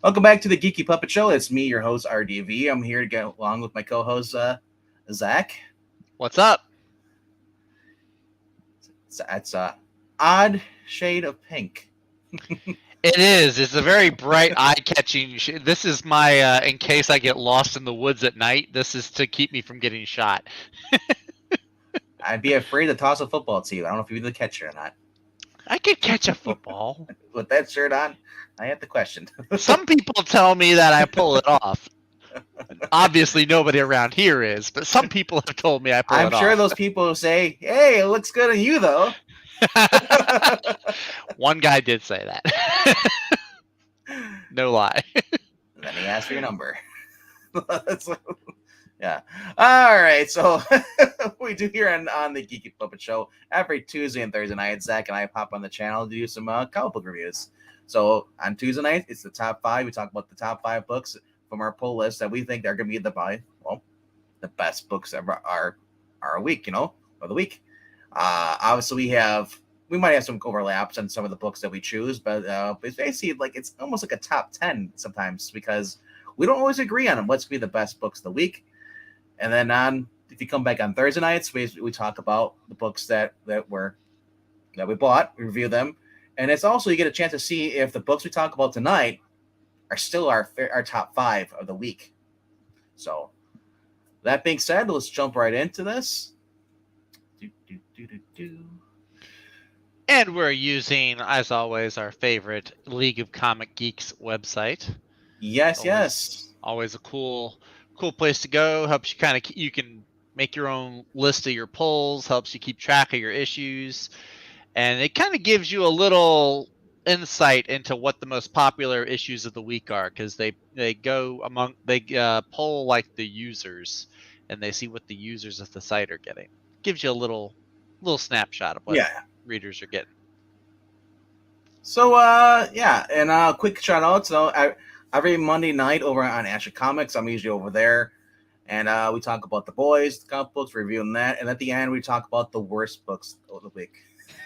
Welcome back to the Geeky Puppet Show. It's me, your host, RDV. I'm here to get along with my co-host, Zach. What's up? It's a odd shade of pink. It is. It's a very bright, eye-catching. This is my in case I get lost in the woods at night. This is to keep me from getting shot. I'd be afraid to toss a football to you. I don't know if you're the catcher or not. I could catch a football. With that shirt on, I have the question. Some people tell me that I pull it off. Obviously, nobody around here is, but some people have told me I pull it I'm off. sure those people say, "Hey, it looks good on you, though." One guy did say that. No lie. And then he asked for your number. Yeah. All right. So we do here on the Geeky Puppet Show every Tuesday and Thursday night. Zach and I pop on the channel to do some comic book reviews. So on Tuesday night, it's the top 5. We talk about the top 5 books from our pull list that we think are going to be the best books of our week, or the week. Obviously, we might have some overlaps on some of the books that we choose, but it's basically like it's almost like a top 10 sometimes because we don't always agree on what's going to be the best books of the week. And then if you come back on Thursday nights, we talk about the books that we bought, we review them, and it's also you get a chance to see if the books we talk about tonight are still our top 5 of the week. So that being said, let's jump right into this. And we're using, as always, our favorite League of Comic Geeks website. Yes. Always a cool place to go. Helps you you can make your own list of your pulls, helps you keep track of your issues, and it kind of gives you a little insight into what the most popular issues of the week are, because they poll like the users, and they see what the users of the site are getting. Gives you a little snapshot of what readers are getting. So and quick shout out. So every Monday night over on Action Comics, I'm usually over there, and we talk about the boys, the comic books, reviewing that, and at the end we talk about the worst books of the week.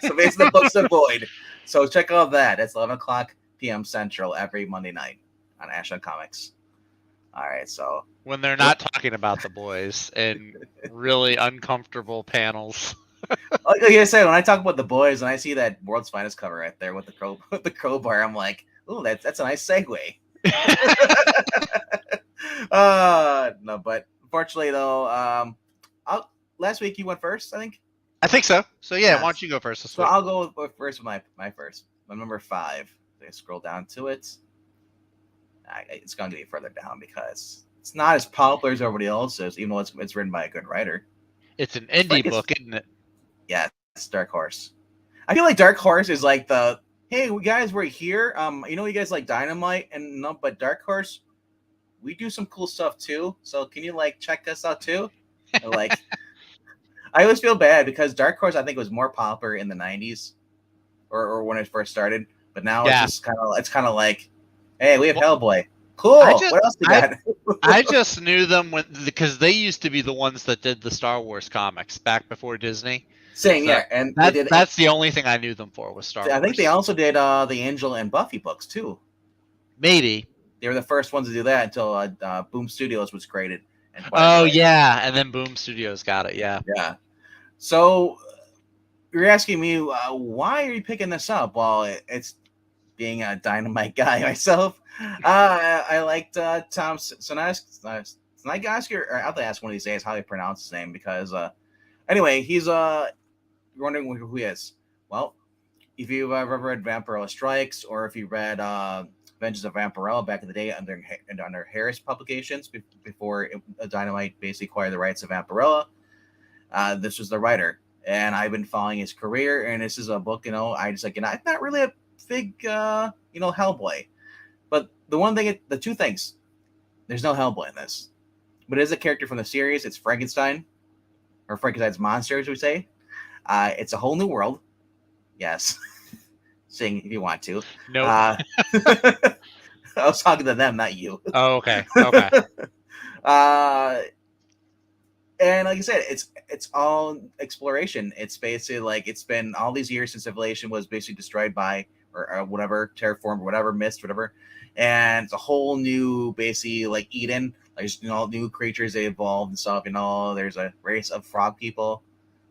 So basically, the books to avoid. So check out that. It's 11:00 p.m. Central every Monday night on Action Comics. All right, so when they're not talking about the boys and really uncomfortable panels. Like I said, when I talk about the boys and I see that World's Finest cover right there with the crowbar, I'm like, "Ooh, that's a nice segue." No, but unfortunately though, last week you went first, I think. I think so. So yeah, why don't you go first this week? I'll go first with my first. My number 5. I scroll down to it. It's going to be further down because it's not as popular as everybody else's, even though it's written by a good writer. It's an indie book, isn't it? Yeah, it's Dark Horse. I feel like Dark Horse is like the, hey, we guys, we're here. You guys like Dynamite and no, but Dark Horse, we do some cool stuff too. So can you check us out too? I always feel bad because Dark Horse I think was more popular in the 90s or when it first started, but now it's just kind of like, hey, we have Hellboy. Cool. What else you got? I just knew them because they used to be the ones that did the Star Wars comics back before Disney. And that's the only thing I knew them for was Star Wars. I think they also did the Angel and Buffy books too. Maybe they were the first ones to do that until Boom Studios was created. And then Boom Studios got it. Yeah. So you're asking me why are you picking this up? Well, it's being a Dynamite guy myself. I liked Tom Sanagoski, or I'll have to ask one of these days how they pronounce his name because anyway, he's you're wondering who he is. Well, if you've ever read Vampirella Strikes or if you read Vengeance of Vampirella back in the day under Harris Publications before Dynamite basically acquired the rights of Vampirella, this was the writer, and I've been following his career, and this is a book, I'm not really a big Hellboy, but the two things, there's no Hellboy in this, but it is a character from the series. It's Frankenstein, or Frankenstein's monster, as we say. It's a whole new world. Yes. Sing if you want to. No. I was talking to them, not you. Oh, okay. And like I said, it's all exploration. It's basically like it's been all these years since civilization was basically destroyed by or whatever, terraformed, whatever, mist, whatever, and it's a whole new, basically like Eden. Like, new creatures they evolved and stuff. There's a race of frog people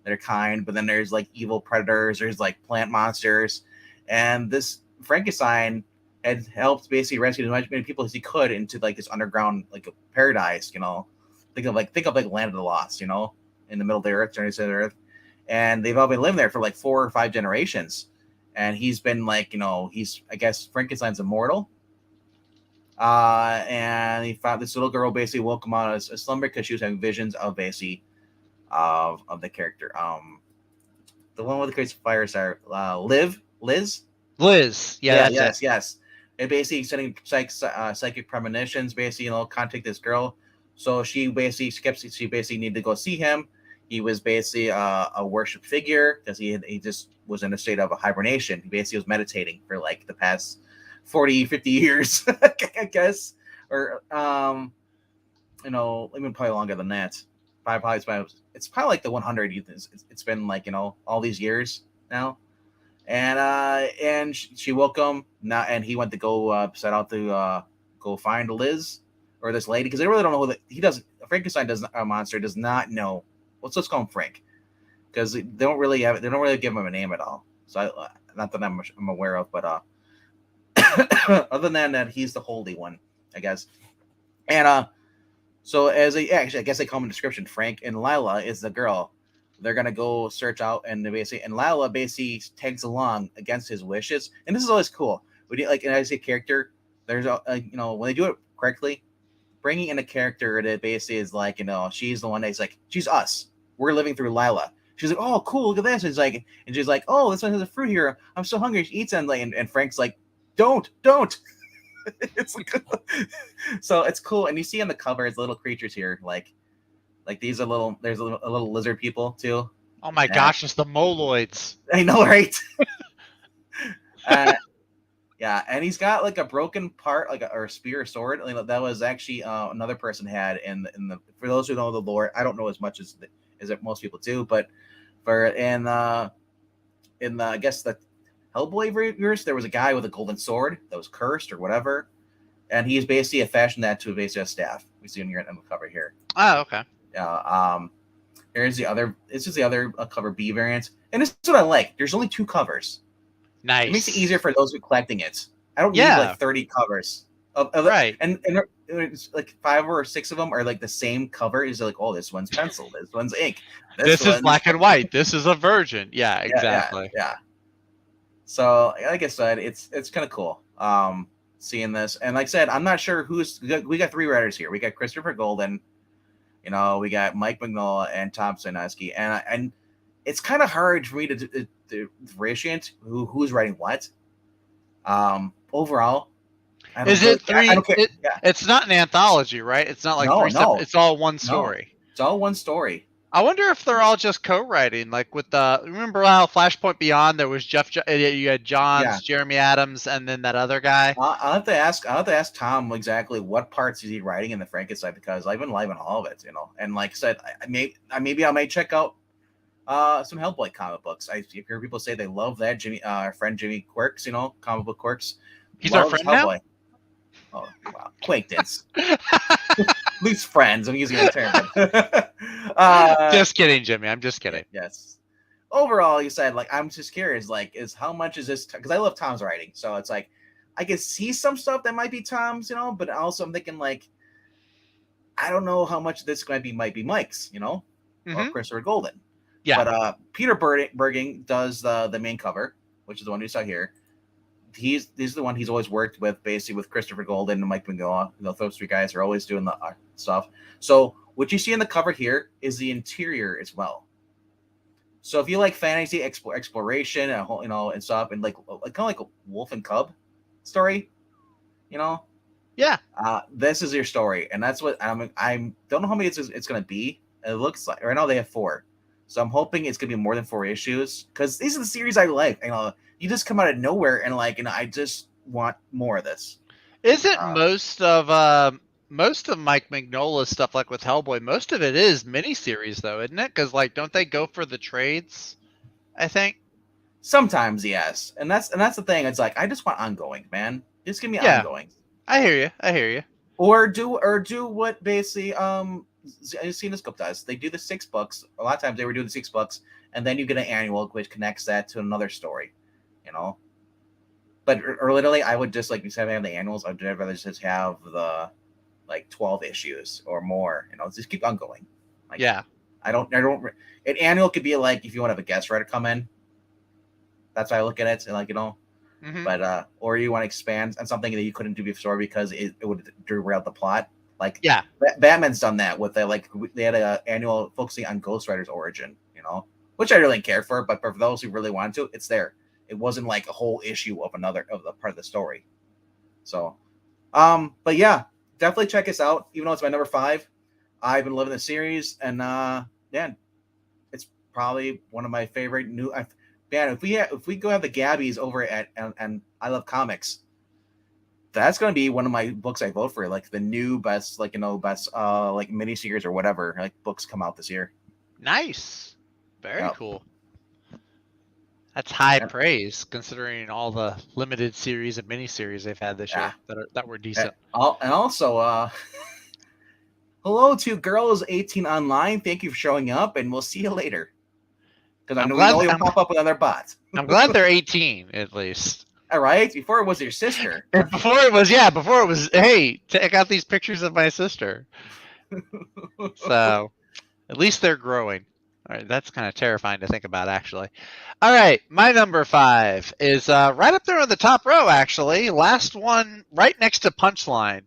that are kind, but then there's like evil predators. There's like plant monsters, and this Frankenstein had helped basically rescue as many people as he could into like this underground like a paradise. Think of like Land of the Lost. In the middle of the earth, journey to the earth, and they've all been living there for like 4 or 5 generations. And he's been like, he's, I guess, Frankenstein's immortal. And he found this little girl basically woke him out of a slumber because she was having visions of basically of the character. The one with the crazy fires are Liz. Yeah, that's yes, it. yes. And basically sending psychic premonitions, basically, contact this girl. So she basically needed to go see him. He was basically a worship figure because he just was in a state of hibernation. He basically was meditating for like the past 40, 50 years, I guess. Or, even probably longer than that. It's probably like the 100. It's been like, all these years now. And she woke him now, and he went to go set out to go find Liz or this lady, because they really don't know Frankenstein a monster does not know. Let's call him Frank, because they don't really give him a name at all. So not that I'm aware of, but other than that, he's the holy one, I guess. And so I guess they call him in the description, Frank, and Lila is the girl. They're gonna go search out, and Lila basically tags along against his wishes. And this is always cool. As a character, there's when they do it correctly, bringing in a character that basically is like, she's the one that's like, she's us. We're living through Lila. She's like, oh, cool, look at this. And she's like, oh, this one has a fruit here. I'm so hungry. She eats it. And Frank's like, don't. It's like, so it's cool. And you see on the cover, it's little creatures here, like these are there's a little lizard people too. Oh my gosh, it's the moloids. I know, right? Yeah, and he's got like a broken part, or a spear or sword. That was actually another person had in the. For those who know the lore, I don't know as much as most people do, but in the I guess the Hellboy verse, there was a guy with a golden sword that was cursed or whatever, and he's basically fashioned that to basically a staff. We see him here on the cover here. Oh, okay. Here's the other. This is the other cover B variant, and this is what I like. There's only 2 covers. Nice. It makes it easier for those who are collecting it. I don't need like 30 covers. Right. And it's like 5 or 6 of them are like the same cover. Is like, oh, this one's pencil, this one's ink. This is black and white. This is a virgin. Yeah, exactly. Yeah. So, like I said, it's kind of cool seeing this. And like I said, I'm not sure we got 3 writers here. We got Christopher Golden, we got Mike Mignola and Tom Sinaski, and it's kind of hard for me to differentiate who's writing what. Overall, is it 3? I don't care. It's not an anthology, right? It's not like 3 no. It's all one story. No, it's all one story. I wonder if they're all just co-writing, like with remember how Flashpoint Beyond there was you had Johns, Jeremy Adams, and then that other guy. I'll have to ask Tom exactly what parts is he writing in the Frankenstein, because I've been live on all of it, And like I said, I may check out some Hellboy comic books. I hear people say they love that. Our friend Jimmy Quirks, comic book Quirks. He's our friend Hellboy. Now. Oh wow, acquaintance. At least friends. I'm using the term. Just kidding, Jimmy. I'm just kidding. Yes. Overall, you said, like, I'm just curious, like, is how much is this? Because I love Tom's writing, so it's like I can see some stuff that might be Tom's, but also I'm thinking, like, I don't know how much of this might be Mike's, or Christopher Golden. Yeah. But Peter Berging does the main cover, which is the one we saw here. He's the one he's always worked with, basically with Christopher Golden and Mike Mignola. Those 3 guys are always doing the stuff. So what you see in the cover here is the interior as well. So if you like fantasy exploration and and stuff, and like kind of like a wolf and cub story, yeah, this is your story, and that's what I don't know how many it's going to be. It looks like right now they have 4. So I'm hoping it's gonna be more than 4 issues, because these are the series I like. You just come out of nowhere and I just want more of this. Isn't most of Mike Mignola's stuff, like with Hellboy, most of it is miniseries though, isn't it? Because like, don't they go for the trades? I think. Sometimes, yes, and that's the thing. It's like I just want ongoing, man. Just give me Yeah, ongoing, I hear you. I hear you. or do what basically Cinescope does. They do the 6 books. A lot of times they were doing the 6 books, and then you get an annual which connects that to another story. You know, but or literally, I would just like instead of having the annuals, I'd rather just have the like 12 issues or more. You know, just keep on going. Like Yeah. I don't. An annual could be like if you want to have a guest writer come in. That's how I look at it. And like Hmm. but or you want to expand on something that you couldn't do before because it would derail the plot. Like Yeah. Batman's done that with they had an annual focusing on Ghost Rider's origin, which I really care for. But for those who really wanted to, it's there. It wasn't like a whole issue of another of the part of the story. So, but yeah, definitely check us out. Even though it's my number 5, I've been loving the series, and yeah, it's probably one of my favorite new. Man, if we go have the Gabbies over at and I Love Comics, that's gonna be one of my books I vote for, like the new best, best like miniseries or whatever like books come out this year. Nice. Very Yeah, cool. That's high yeah, praise considering all the limited series and miniseries they've had this yeah. year that were decent. And also, hello to girls 18 online. Thank you for showing up, and we'll see you later. Because I I'm know we glad know you'll I'm, pop up with another bot. I'm glad they're 18 at least. All right. Before it was your sister. And before it was hey, check out these pictures of my sister. So at least they're growing. All right, that's kind of terrifying to think about, actually. All right, my number 5 is right up there on the top row, actually. Last one, right next to Punchline.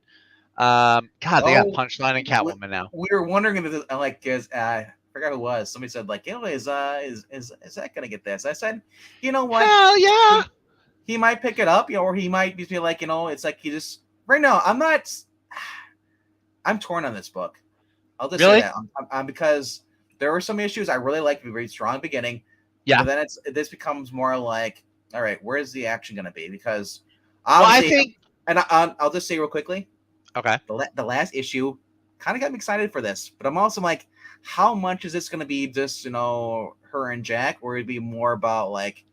God, they got Oh, Punchline and Catwoman now. we were wondering if because I forgot who it was. Somebody said like, is that gonna get this? I said, you know what? Hell yeah! He might pick it up, or he might be like, it's like he just right now. I'm torn on this book. I'll just say Really? that because there were some issues I really liked. Very strong beginning, Yeah. but then this becomes more like, all right, where's the action gonna be? Because Well, I obviously, think. and I'll just say real quickly. Okay. The last issue kind of got me excited for this, but I'm also like, how much is this going to be just her and Jack, or it'd be more about like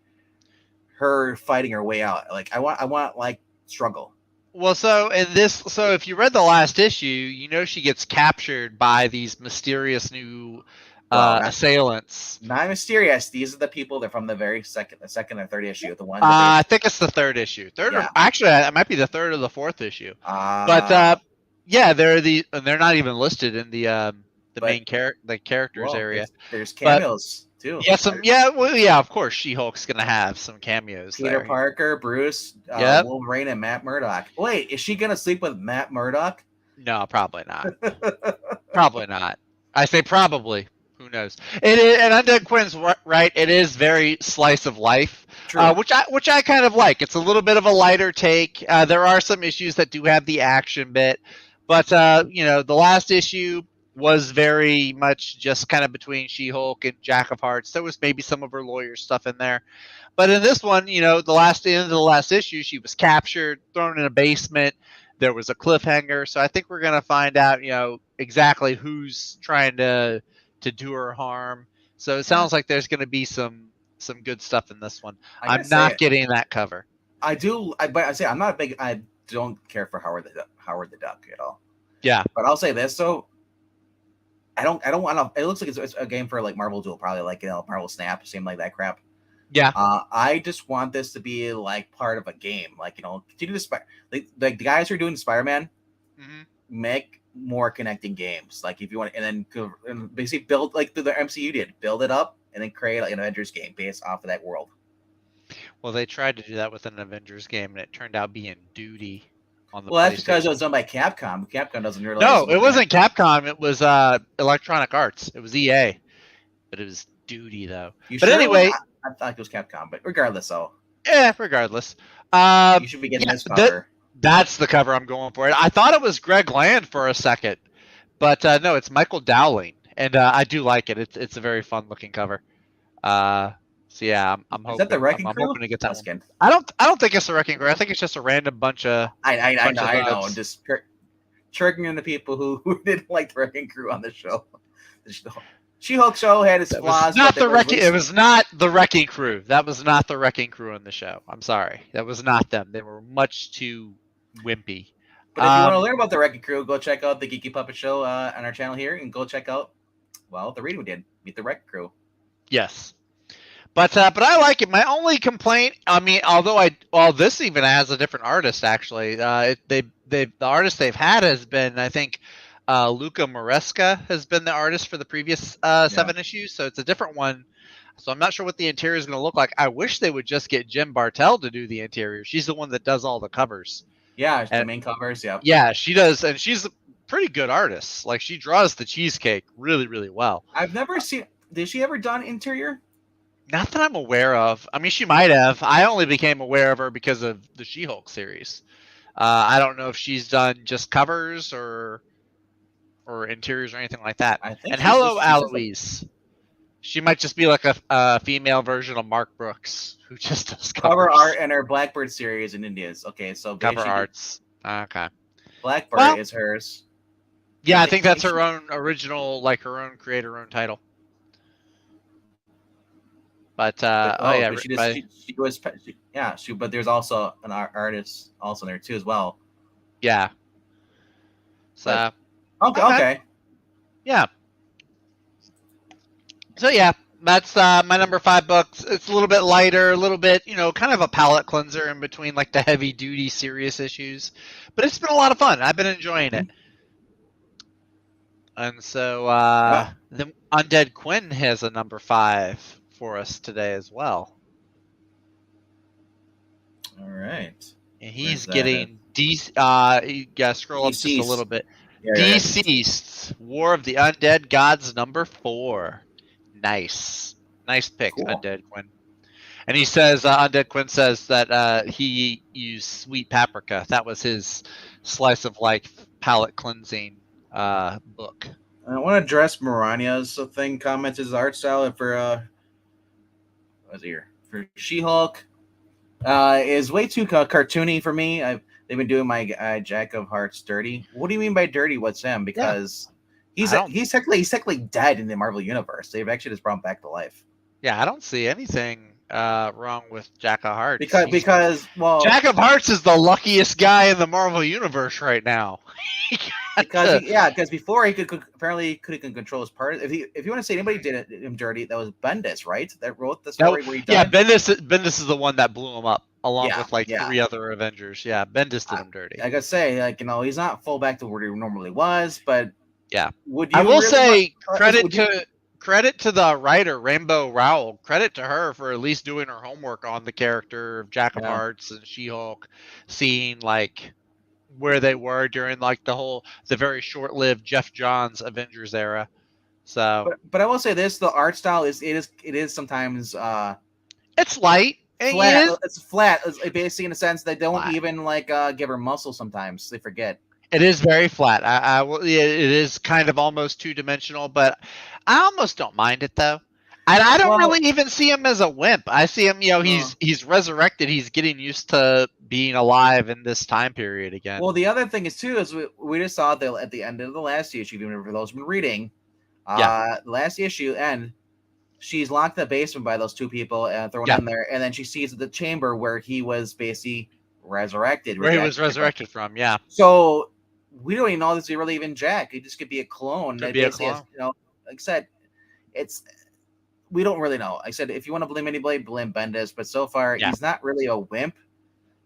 her fighting her way out? Like I want like struggle. Well, so if you read the last issue, you know she gets captured by these mysterious new Well, assailants. not mysterious. These are the people that from the second or third issue. The one I think it's the third issue. Yeah. Actually, it might be the third or the fourth issue. But yeah, they're not even listed in the main characters area. There's cameos too. Yeah, yeah, of course, She-Hulk's gonna have some cameos. Peter there. Parker, Bruce, Yep. Wolverine, and Matt Murdock. Wait, is she gonna sleep with Matt Murdock? No, probably not. Probably not. I say probably. Who knows? It is, and Undead Quinn's right. It is very slice of life, which I kind of like. It's a little bit of a lighter take. There are some issues that do have the action bit, but the last issue was very much just kind of between She-Hulk and Jack of Hearts. There was maybe some of her lawyer stuff in there, but in this one, the end of the last issue, she was captured, thrown in a basement. There was a cliffhanger, so I think we're gonna find out, exactly who's trying to do her harm. So it sounds like there's gonna be some good stuff in this one. I'm not getting that cover. I do, but I say I'm not a big. I don't care for Howard the Duck at all. Yeah, but I'll say this though. I don't want to. It looks like it's a game for like Marvel Duel, probably like Marvel Snap, same like that crap. Yeah. I just want this to be like part of a game, like continue to the guys who are doing Spider-Man, make more connecting games. Like if you want, and then basically build like the MCU did, build it up, and then create like an Avengers game based off of that world. Well, they tried to do that with an Avengers game, and it turned out being duty. Well, that's because it was done by Capcom. Capcom doesn't really. No, it wasn't Capcom. It was Electronic Arts. It was EA, but it was duty though. But anyway, I thought it was Capcom. But regardless, regardless, you should be getting this cover. That's the cover I'm going for. I thought it was Greg Land for a second, but no, it's Michael Dowling, and I do like it. It's a very fun looking cover. So yeah, I'm hoping. Is that the Wrecking Crew? I'm hoping to get that one. I don't think it's the Wrecking Crew. I think it's just a random bunch of. I know. I'm just tricking in the people who didn't like the Wrecking Crew on the show. She-Hulk show had its That was flaws, but not there the was at wrecking. It least. was not the wrecking crew. That was not the wrecking crew on the show. I'm sorry. That was not them. They were much too wimpy. But if you want to learn about the Wrecking Crew, go check out the Geeky Puppet Show on our channel here, and go check out the reading we did, Meet the Wrecking Crew. Yes. But I like it. My only complaint, I mean, this even has a different artist actually. The artist they've had has been, I think, Luca Maresca has been the artist for the previous 7 issues, so it's a different one. So I'm not sure what the interior is going to look like. I wish they would just get Jim Bartell to do the interior. She's the one that does all the covers. Yeah, the main covers. Yeah. Yeah, she does, and she's a pretty good artist. Like she draws the cheesecake really, really well. I've never seen. Did she ever done interior? Not that I'm aware of. I mean, she might have. I only became aware of her because of the She-Hulk series. I don't know if she's done just covers or interiors or anything like that. I think. And hello, Aloise. She might just be like a female version of Mark Brooks who just does cover art in her Blackbird series in India's. Okay, so cover arts. Okay. Blackbird is hers. Yeah, I think that's her own original, like her own creator, own title. But but but there's also an artist also there too as well. Yeah. So okay. Yeah. So yeah, that's my number 5 books. It's a little bit lighter, a little bit, kind of a palate cleanser in between like the heavy duty serious issues. But it's been a lot of fun. I've been enjoying it. And so the Undead Quinn has a number 5 for us today as well. All right. And he's getting you gotta scroll up just a little bit. Yeah, Deceased, War of the Undead Gods number 4. Nice pick, cool. Undead Quinn. And he says Undead Quinn says that he used sweet paprika. That was his slice of life palate cleansing book. I want to address Marania's thing, comments his art style for for She-Hulk is way too cartoony for me. They've been doing my Jack of Hearts dirty. What do you mean by dirty? What's him? Because he's technically dead in the Marvel universe. They've actually just brought him back to life. Yeah, I don't see anything wrong with Jack of Hearts. Because Jack of Hearts is the luckiest guy in the Marvel universe right now. because before he could control his part. If you want to say anybody did him dirty, that was Bendis, right? That wrote the story where he died. Yeah, Bendis is the one that blew him up along with 3 other Avengers. Yeah, Bendis did him dirty. Like I say, he's not full back to where he normally was, but yeah. I will say credit to the writer Rainbow Rowell. Credit to her for at least doing her homework on the character of Jack of Hearts and She-Hulk, seeing where they were during the very short-lived Jeff Johns Avengers era. So, but I will say this: the art style is sometimes it's light. Flat. It's flat. It's basically in a sense they don't even give her muscle. Sometimes they forget. It is very flat. It is kind of almost 2-dimensional, but I almost don't mind it though. And I don't really even see him as a wimp. I see him, he's resurrected. He's getting used to being alive in this time period again. Well, the other thing is too is we just saw that at the end of the last issue, even for those who've been reading, last issue, and she's locked in the basement by those 2 people and thrown in there, and then she sees the chamber where he was basically resurrected. Where he was resurrected from, yeah. So we don't even know this is really even Jack. It just could be a clone. Could be a clone. Like I said, we don't really know. I said if you want to blame anybody, blame Bendis. But so far, he's not really a wimp.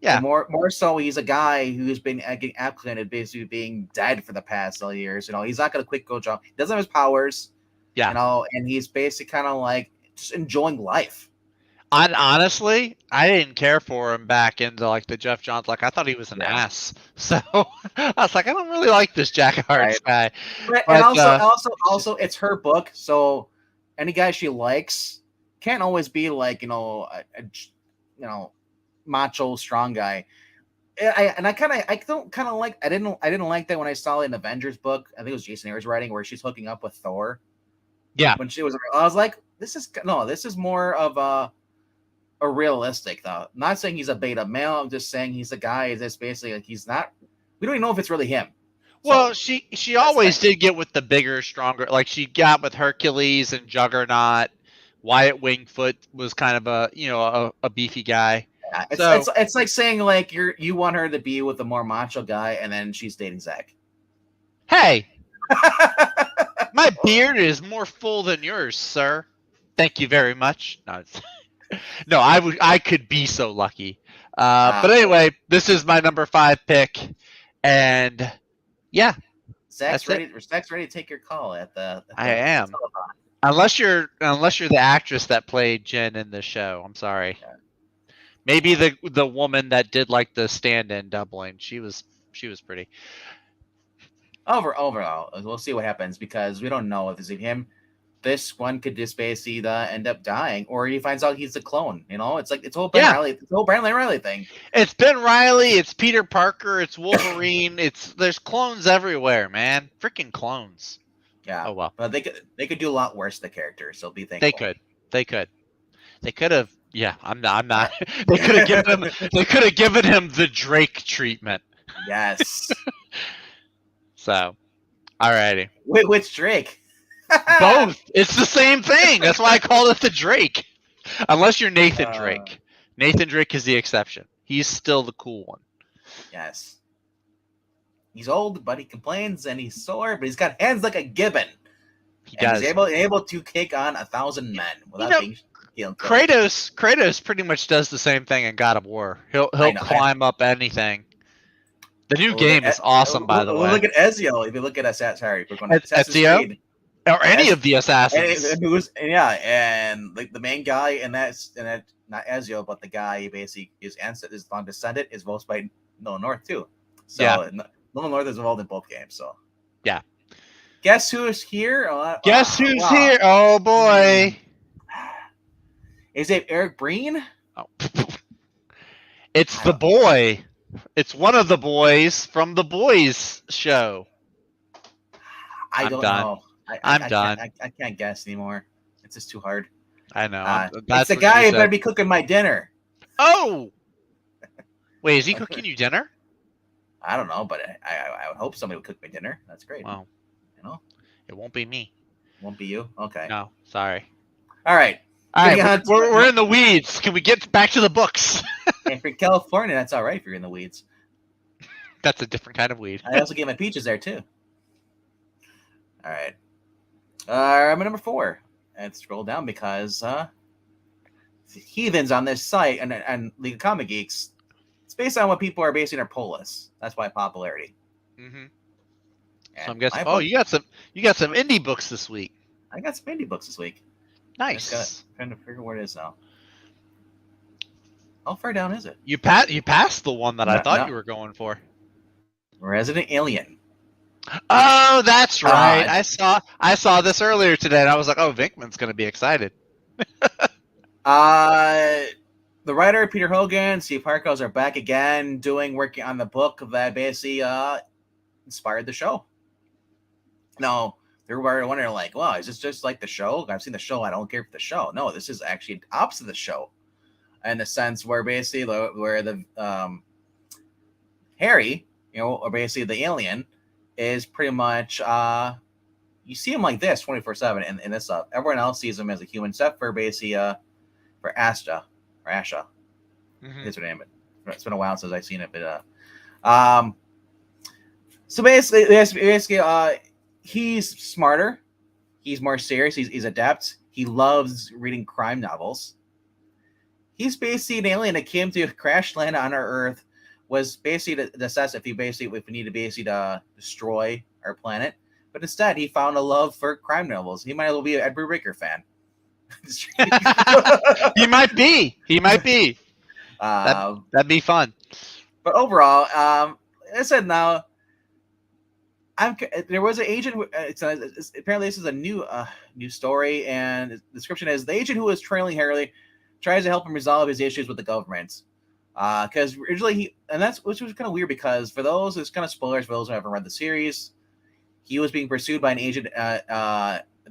Yeah. More so, he's a guy who's been getting acclimated, basically being dead for the past years. He's not going to quit go job. He doesn't have his powers. Yeah. And he's basically kind of just enjoying life. Honestly, I didn't care for him back into the Jeff Johns. I thought he was an ass. So I was like, I don't really like this Jack of Hearts guy. And also, it's her book, so any guy she likes can't always be a macho strong guy. I didn't like that when I saw it in Avengers book. I think it was Jason Aaron's writing where she's hooking up with Thor. Yeah. When she was, I was like, this is more of a realistic though. I'm not saying he's a beta male. I'm just saying he's a guy that's basically he's not. We don't even know if it's really him. Well, So she that's the always thing. did get with the bigger, stronger. Like she got with Hercules and Juggernaut. Wyatt Wingfoot was kind of a beefy guy. Yeah, So it's like saying like you want her to be with a more macho guy, and then she's dating Zach. hey, my beard is more full than yours, sir. Thank you very much. No, no, I could be so lucky. But Well, anyway, this is my number 5 pick, and yeah, that's it. Zach's ready to take your call at I the am. telephone. Unless you're the actress that played Jen in the show. I'm sorry. Yeah. Maybe the woman that did like the stand-in doubling. She was pretty. Overall, we'll see what happens because we don't know if it's him. This one could just basically end up dying, or he finds out he's a clone. You know, it's like Yeah, It's the whole Ben Riley thing. it's Ben Riley, it's Peter Parker, it's Wolverine. There's clones everywhere, man. Freaking clones. Yeah, Oh well. but they could do a lot worse to the character, so be They thankful. could. They could. They could have. Yeah, I'm not. I'm not. Uh, They could have given him. They could have given him the Drake treatment. yes. So, alrighty. Wait, which Drake? Both. It's the same thing. That's why I called it the Drake. Unless you're Nathan Drake. Nathan Drake is the exception. He's still the cool one. Yes. He's old, but he complains, and he's sore, but he's got hands like a gibbon. He And does. he's able to kick on 1,000 men without being killed. Kratos pretty much does the same thing in God of War. He'll climb up anything. The new game is awesome, by the way. Look at Ezio. If you look at Assassin's Ezio? Creed, Or any of the assassins. and like the main guy in that not Ezio, but the guy basically his ancestor, his long descendant is voiced by Nolan North too. So Yeah. Nolan North is involved in both games. So Yeah. guess who's here? Guess who's here? Oh boy. Is it Eric Breen? Oh. It's the boy. It's one of the boys from the Boys show. I don't know. I'm done. I can't guess anymore. It's just too hard. I know. It's the guy who better be cooking my dinner. Oh! Wait, is he cooking you dinner? I don't know, but I would hope somebody would cook my dinner. That's great. Well, you know, it won't be me. Won't be you? Okay. No, sorry. All right. We're in the weeds. Can we get back to the books? If you're in California, that's all right if you're in the weeds. That's a different kind of weed. I also get my peaches there, too. All right. I'm at number 4. And scroll down because heathens on this site and League of Comic Geeks, it's based on what people are basing their poll lists. That's why popularity. Mm-hmm. And so I'm guessing. Oh, you got some indie books this week. I got some indie books this week. Nice. Trying to figure where it is now. How far down is it? You passed the one that I thought you were going for. Resident Alien. Oh, that's right. I saw this earlier today, and I was like, "Oh, Vinkman's going to be excited." The writer Peter Hogan, Steve Harkos are back again, working on the book that basically inspired the show. No, they were wondering like, "Wow, is this just like the show? I've seen the show. I don't care for the show." No, this is actually opposite of the show, in the sense where basically where the Harry, or basically the alien, is pretty much you see him like this 24/7 in this stuff. Everyone else sees him as a human, except for basically for Asha. Mm-hmm. Is her name. It's been a while since I've seen it, but so basically, he's smarter. He's more serious. He's adept. He loves reading crime novels. He's basically an alien that came to crash land on our Earth. Was basically to assess if we need to basically destroy our planet, but instead he found a love for crime novels. He might as well be an Edward Ricker fan. He might be. That'd be fun. But overall, I said now. There was an agent. Apparently, this is a new story, and the description is the agent who was trailing Harley tries to help him resolve his issues with the government. Because originally which was kind of weird because for those, it's kind of spoilers for those who haven't read the series. He was being pursued by an agent,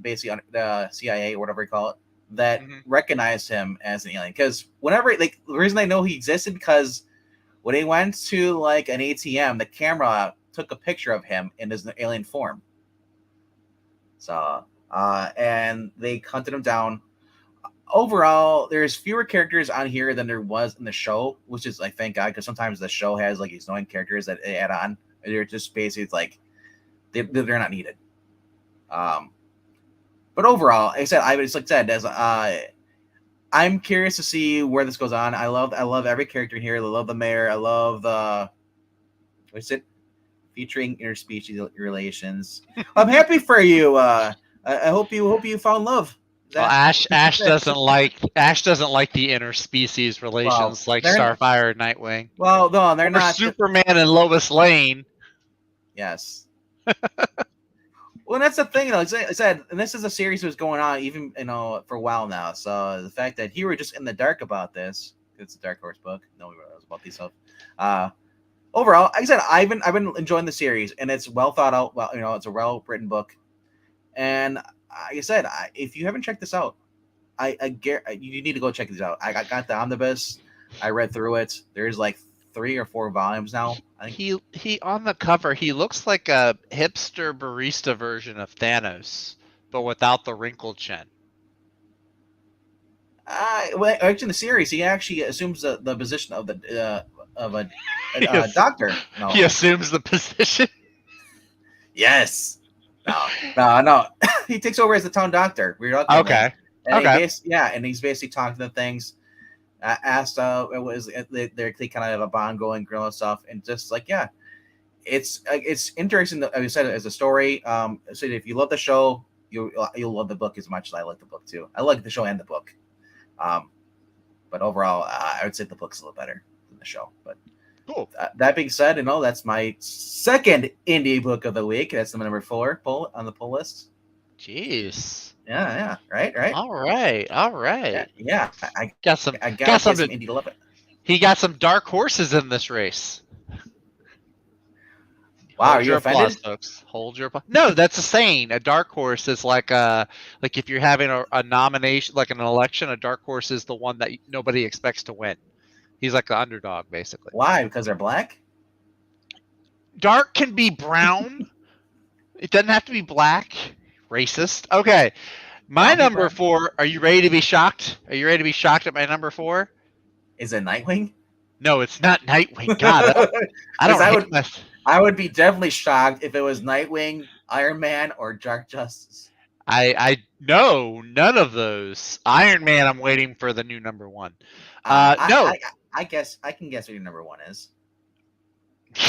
basically on the CIA or whatever you call it, that recognized him as an alien. Because the reason I know he existed because when he went to like an ATM, the camera took a picture of him in his alien form. So, and they hunted him down. Overall, there's fewer characters on here than there was in the show, which is like thank God, because sometimes the show has like these annoying characters that they add on. And they're just basically it's like they're not needed. But overall, like I said, I just like said as I'm curious to see where this goes on. I love every character in here. I love the mayor. I love the what's it featuring interspecies relations. I'm happy for you. I hope you found love. Well, Ash doesn't like the interspecies relations like Starfire and Nightwing. Well, no, they're not. Superman and Lois Lane. Yes. Well, that's the thing, though. I said, and this is a series that was going on even for a while now. So the fact that you were just in the dark about this, it's a Dark Horse book. Nobody knows about these stuff. Overall, like I said, I've been enjoying the series, and it's well thought out. Well, it's a well written book, and like I said, if you haven't checked this out, you need to go check this out. I got the omnibus. I read through it. There's like 3 or 4 volumes now. I think. He on the cover, he looks like a hipster barista version of Thanos, but without the wrinkled chin. Well, actually, in the series, he actually assumes the position of a doctor. No. He assumes the position. Yes. No. He takes over as the town doctor. Okay. And he's basically talking to things. Asked, it was they kind of have a bond going, grill stuff, and just like it's interesting. As I said, as a story. So if you love the show, you'll love the book as much as I like the book too. I like the show and the book. But overall, I would say the book's a little better than the show. But cool. That being said, that's my second indie book of the week. That's the number 4 pull on the pull list. Jeez. Yeah. Right. All right. Yeah. I got some indie to love it. He got some dark horses in this race. Wow, are you offended? Folks. Hold your applause. No, that's a saying. A dark horse is like if you're having a nomination, like an election, a dark horse is the one that nobody expects to win. He's like the underdog, basically. Why? Because they're black? Dark can be brown. It doesn't have to be black. Racist. Okay. My number 4. Are you ready to be shocked? Are you ready to be shocked at my number 4? Is it Nightwing? No, it's not Nightwing. God, I would be definitely shocked if it was Nightwing, Iron Man, or Dark Justice. I know none of those. Iron Man, I'm waiting for the new number 1. No. I guess I can guess what your number 1 is.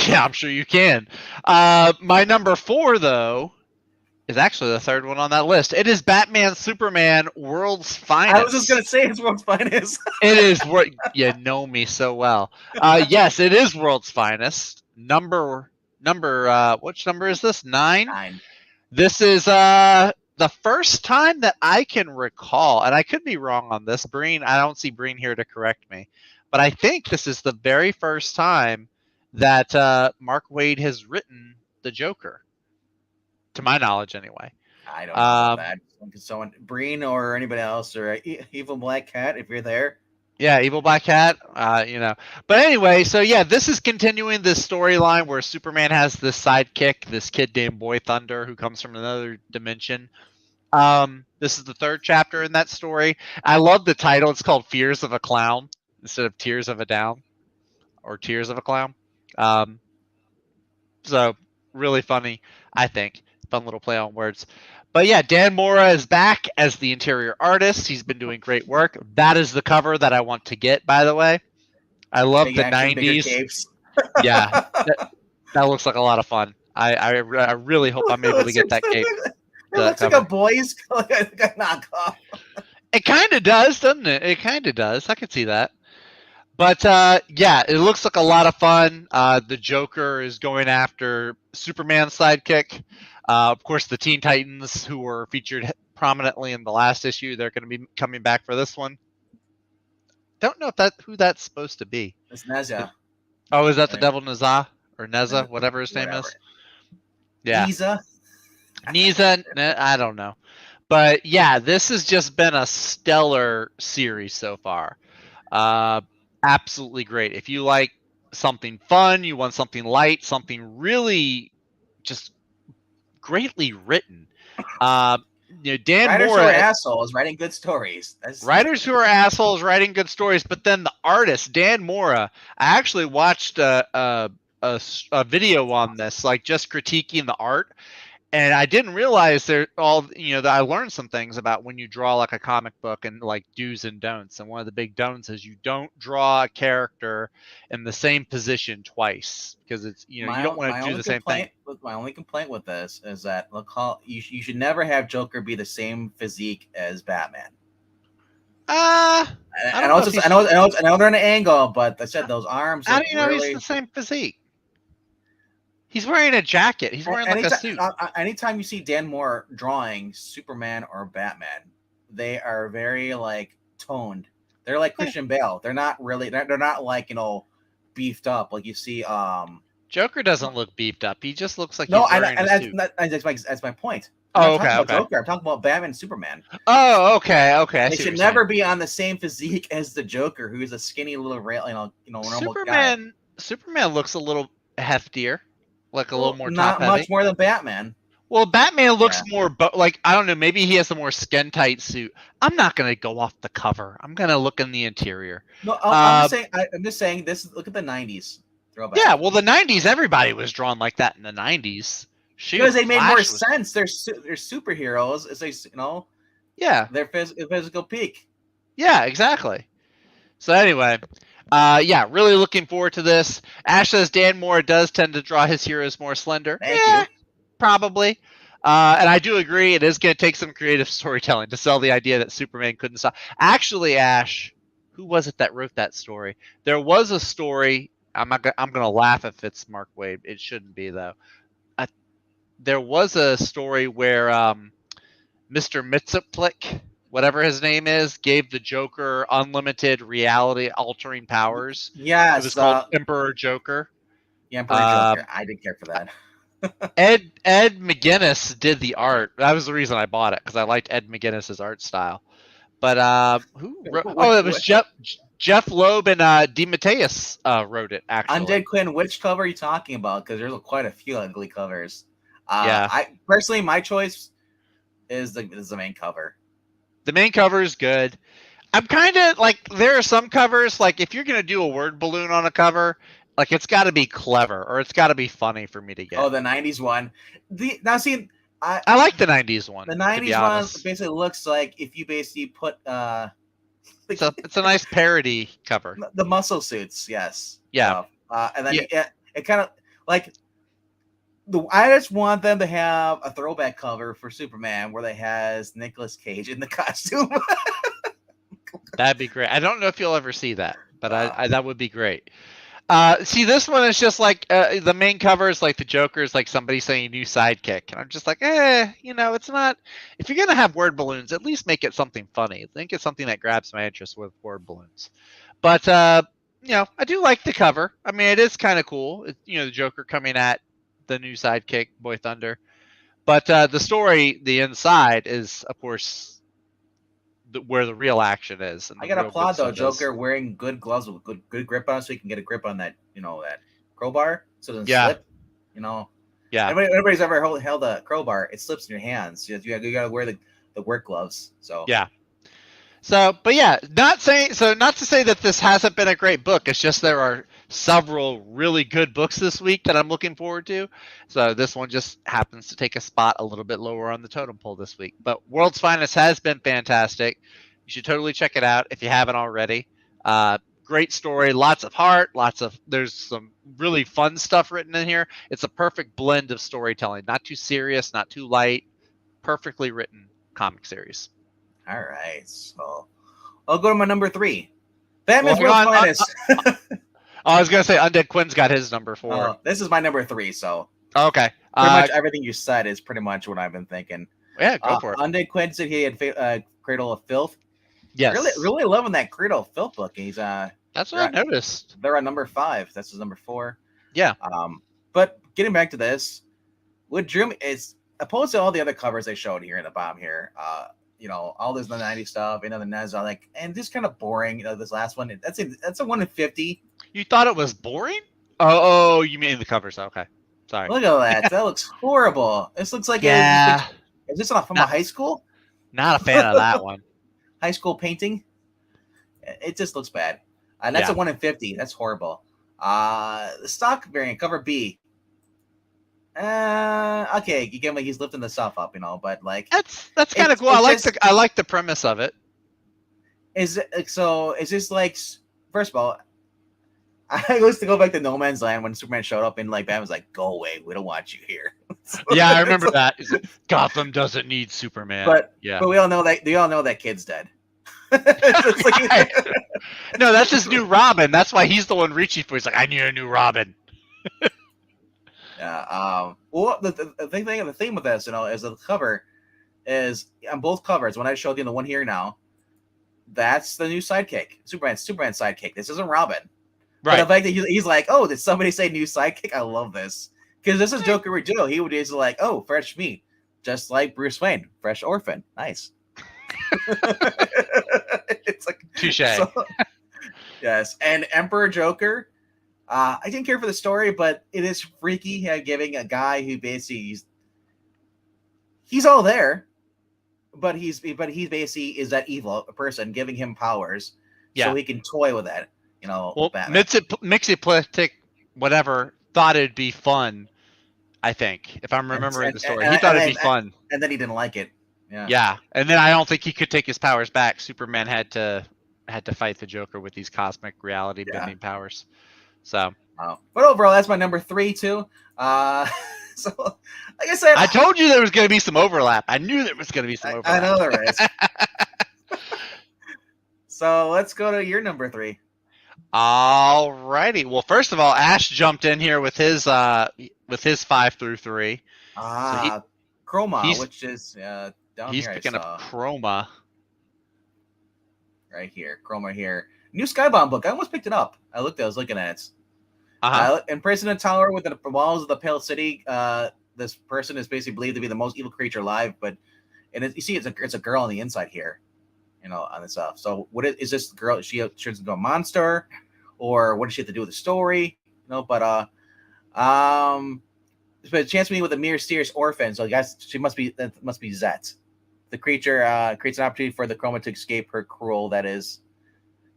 Yeah, I'm sure you can. My number 4, though, is actually the 3rd one on that list. It is Batman Superman World's Finest. I was just going to say it's World's Finest. It is what you know me so well. Yes, it is World's Finest. Number which number is this? 9? 9. This is the first time that I can recall, and I could be wrong on this. Breen, I don't see Breen here to correct me, but I think this is the very first time that Mark Waid has written the Joker. To my knowledge, anyway. I don't know that. Someone, Breen or anybody else, or Evil Black Cat, if you're there. Yeah, Evil Black Cat. But anyway, so yeah, this is continuing this storyline where Superman has this sidekick, this kid named Boy Thunder, who comes from another dimension. This is the 3rd chapter in that story. I love the title. It's called Fears of a Clown instead of Tears of a Down or Tears of a Clown. So really funny, I think. Fun little play on words. But yeah, Dan Mora is back as the interior artist. He's been doing great work. That is the cover that I want to get, by the way. I love the 90s. Yeah, that looks like a lot of fun. I really hope I'm able to get that cape. It looks like a boy's knockoff. It kind of does, doesn't it? It kind of does. I can see that. But yeah, it looks like a lot of fun. The Joker is going after Superman's sidekick. Of course, the Teen Titans, who were featured prominently in the last issue, they're going to be coming back for this one. Don't know who that's supposed to be. It's Neza. Oh, is that the Devil Neza or Neza, whatever his name is? Yeah. Neza. I don't know. But yeah, this has just been a stellar series so far. Absolutely great. If you like something fun, you want something light, something really just greatly written. Dan Writers who are Mora, assholes writing good stories. That's writers who are assholes writing good stories, but then the artist Dan Mora. I actually watched a video on this, like just critiquing the art, and I didn't realize that I learned some things about when you draw like a comic book and like do's and don'ts. And one of the big don'ts is you don't draw a character in the same position twice, because it's you don't want to do the same thing. my only complaint with this is that you should never have Joker be the same physique as Batman. I I don't know know it's if just, he's. I know they're in an angle, but I said those arms How look do you know he's the really. same physique? He's wearing a jacket. He's wearing like a suit. Anytime you see Dan Moore drawing Superman or Batman, they are very like toned. They're like Yeah. Christian Bale. They're not really. They're not like beefed up like you see. Joker doesn't look beefed up. He just looks like No, he's wearing a suit. that's my point. I'm Oh, not okay, talking about okay. Joker. I'm talking about Batman and Superman. Oh, okay, okay. I They see what should you're saying. never be on the same physique as the Joker, who is a skinny little normal guy. Superman looks a little heftier, like a little Well, more top not much heavy. more than Batman. Well, Batman looks Yeah. more, but like I don't know, maybe he has a more skin tight suit. I'm not gonna go off the cover. I'm gonna look in the interior. No, I'm just saying. I'm just saying this. Look at the '90s throwback. Yeah, well, the '90s, everybody was drawn like that in the '90s. Shoot, Because they made more Flash was. sense. They're superheroes. As they Yeah, their physical peak. yeah, exactly. So anyway, yeah, really looking forward to this. Ash says Dan Moore does tend to draw his heroes more slender. Thank you. Probably. And I do agree, it is going to take some creative storytelling to sell the idea that Superman couldn't stop. Actually, Ash, who was it that wrote that story? There was a story. I'm going to laugh if it's Mark Waid. It shouldn't be though. There was a story where Mr. Mitsuplik, whatever his name is, gave the Joker unlimited reality-altering powers. Yes, It was called Emperor Joker. Yeah, Emperor Joker. I didn't care for that. Ed McGuinness did the art. That was the reason I bought it, because I liked Ed McGuinness's art style. But who wrote? Oh, it was Jeff Loeb and DeMatteis wrote it. Actually, Undead Quinn. Which cover are you talking about? Because there's quite a few ugly covers. Yeah. I personally, my choice is the main cover. The main cover is good. I'm kind of like, there are some covers, like if you're gonna do a word balloon on a cover, like it's got to be clever or it's got to be funny for me to get. Oh, the '90s one. I like the '90s one. The '90s one basically looks like if you basically put it's a nice parody cover. The muscle suits, yes. Yeah. And then it kind of like I just want them to have a throwback cover for Superman where they has Nicolas Cage in the costume. That'd be great. I don't know if you'll ever see that, but I that would be great. See, this one is just like the main cover is like the Joker is like somebody saying new sidekick, and I'm just like, it's not. If you're gonna have word balloons, at least make it something funny. Think it's something that grabs my interest with word balloons. But I do like the cover. I mean, it is kind of cool. The Joker coming at the new sidekick, Boy Thunder. But the story, the inside, is of course where the real action is. And I gotta applaud though, Joker wearing good gloves with good grip on, so he can get a grip on that that crowbar, so it doesn't slip. Yeah. Everybody's ever held a crowbar, it slips in your hands. You gotta wear the work gloves. So yeah. So, but yeah, not to say that this hasn't been a great book. It's just there are several really good books this week that I'm looking forward to. So this one just happens to take a spot a little bit lower on the totem pole this week. But World's Finest has been fantastic. You should totally check it out if you haven't already. Great story, lots of heart, there's some really fun stuff written in here. It's a perfect blend of storytelling, not too serious, not too light, perfectly written comic series. All right, so I'll go to my number 3. Batman's World's Finest. I was gonna say Undead Quinn's got his number 4. This is my number 3. So okay, pretty much everything you said is pretty much what I've been thinking. Yeah, go for it. Undead Quinn said he had Cradle of Filth. Yes, really loving that Cradle of Filth book. He's that's what I noticed. They're on number 5. That's his number 4. Yeah. But getting back to this, what drew me is opposed to all the other covers they showed here in the bottom here. All this 90s stuff, the Nez are like, and just kind of boring. This last one, that's a 1 in 50. You thought it was boring? Oh, you mean the covers? Okay, sorry. Look at that. That looks horrible. This looks like it was just Yeah, is this from a not high school? not a fan of that one. High school painting? It just looks bad. And that's a Yeah, 1 in 50. That's horrible. The stock variant, cover B. Okay, you get me. He's lifting the stuff up, but like, that's kind of cool. it's just I like the premise of it. is it, so. Is this like first of all? I used to go back to No Man's Land when Superman showed up and like Batman was like, "Go away, we don't want you here." Yeah, I remember that. It's like, Gotham doesn't need Superman. But yeah, we all know that kid's dead. It's like, no, that's his new Robin. That's why he's the one reaching for. He's like, I need a new Robin. yeah. Well, the thing with this, is the cover is on both covers. When I showed you the one here now, that's the new sidekick, Superman sidekick. This isn't Robin. But Right. the fact that he's like, oh, did somebody say new sidekick? I love this because this is Joker would do. He would just like, oh, fresh meat, just like Bruce Wayne, fresh orphan, nice. It's like Touche. Yes, and Emperor Joker. I didn't care for the story, but it is freaky giving a guy who basically he's all there, but he basically is that evil person giving him powers, so he can toy with that. Well, Batman. Mixiplastic, whatever, thought it'd be fun. I think, if I'm remembering the story, he thought it'd be fun, and then he didn't like it. Yeah, and then I don't think he could take his powers back. Superman had to fight the Joker with these cosmic reality bending powers. So, but overall, that's my number 3 too. So, like I said, I told you there was going to be some overlap. I knew there was going to be some overlap. I know there is. So let's go to your number 3. Alrighty. Well, first of all, Ash jumped in here with his 5 through 3. Chroma, which is down he's here. He's picking up Chroma. Right here, Chroma here. New Skybound book. I almost picked it up. I was looking at it. Imprisoned in a tower within the walls of the Pale City. This person is basically believed to be the most evil creature alive, you see, it's a girl on the inside here, on this stuff. So, is this girl? Is she turns into a monster, or what does she have to do with the story? But a chance to meet with a mysterious orphan. So, guys, that must be Zet. The creature creates an opportunity for the Chroma to escape her cruel. That is,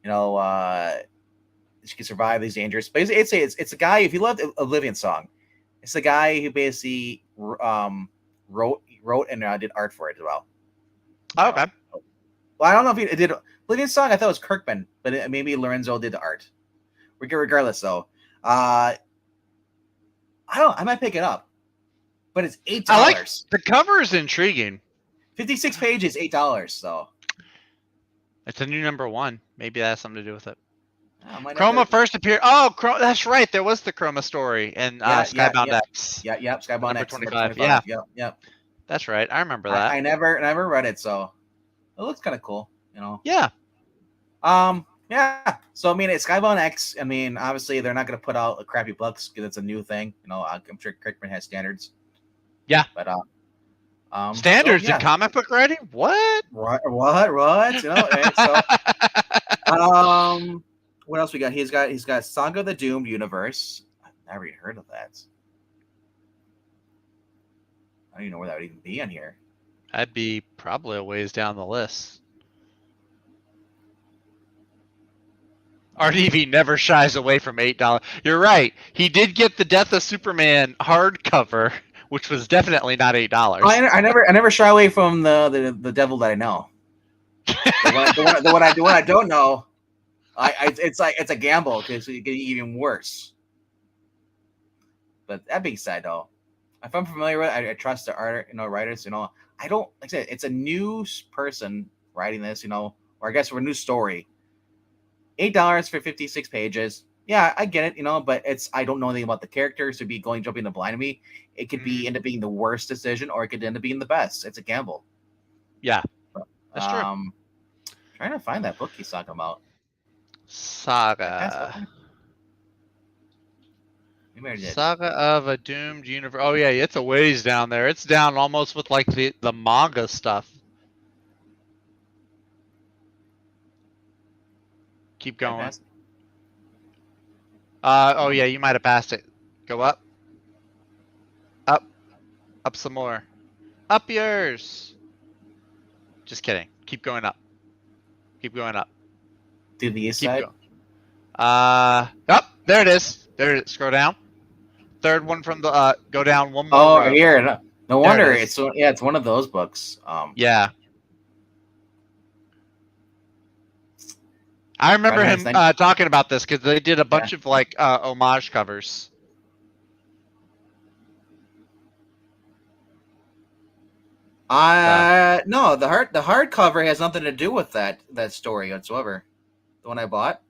she can survive these dangers. Basically, it's a guy. If you loved Oblivion Song, it's the guy who basically wrote and did art for it as well. Oh, okay. Well, I don't know if he did Oblivion Song. I thought it was Kirkman, but maybe Lorenzo did the art. Regardless, though, I might pick it up, but it's $8. I like the cover is intriguing. 56 pages, $8. So it's a new number 1. Maybe that has something to do with it. Chroma first appeared. Oh, that's right. There was the Chroma story and Skybound X. Yeah, Skybound X. 25. Yeah. That's right. I remember that. I never read it, so it looks kind of cool. Yeah. Yeah. So it's Skybound X. Obviously they're not going to put out crappy books because it's a new thing. I'm sure Kirkman has standards. Yeah. But standards in comic book writing? What? What? Right? So, what else we got? He's got Saga of the Doomed Universe. I've never even heard of that. I don't even know where that would even be on here. That'd be probably a ways down the list. RDV never shies away from $8. You're right. He did get the Death of Superman hardcover, which was definitely not $8. I never shy away from the devil that I know. The one I don't know. It's a gamble because it get even worse. But that being said, though, if I'm familiar with it, I trust the writers. I don't, like I said, it's a new person writing this, or I guess for a new story. $8 for 56 pages. Yeah, I get it, but I don't know anything about the characters to be jumping the blind to me. It could end up being the worst decision, or it could end up being the best. It's a gamble. Yeah, that's true. Trying to find that book he's talking about. Saga of a Doomed Universe. Oh yeah, it's a ways down there. It's down almost with like the manga stuff. Keep going. Oh yeah, you might have passed it. Go up, up, up some more. Up yours. Just kidding. Keep going up. Keep going up. To the east Keep side. going. Up. There it is. There it is. Scroll down. Third one from the. Go down one more Oh, row. here. No, no There it wonder is. it's one of those books. Yeah. I remember President's him then. talking about this because they did a Yeah. bunch of like homage covers. No, the hardcover has nothing to do with that story whatsoever. The one I bought,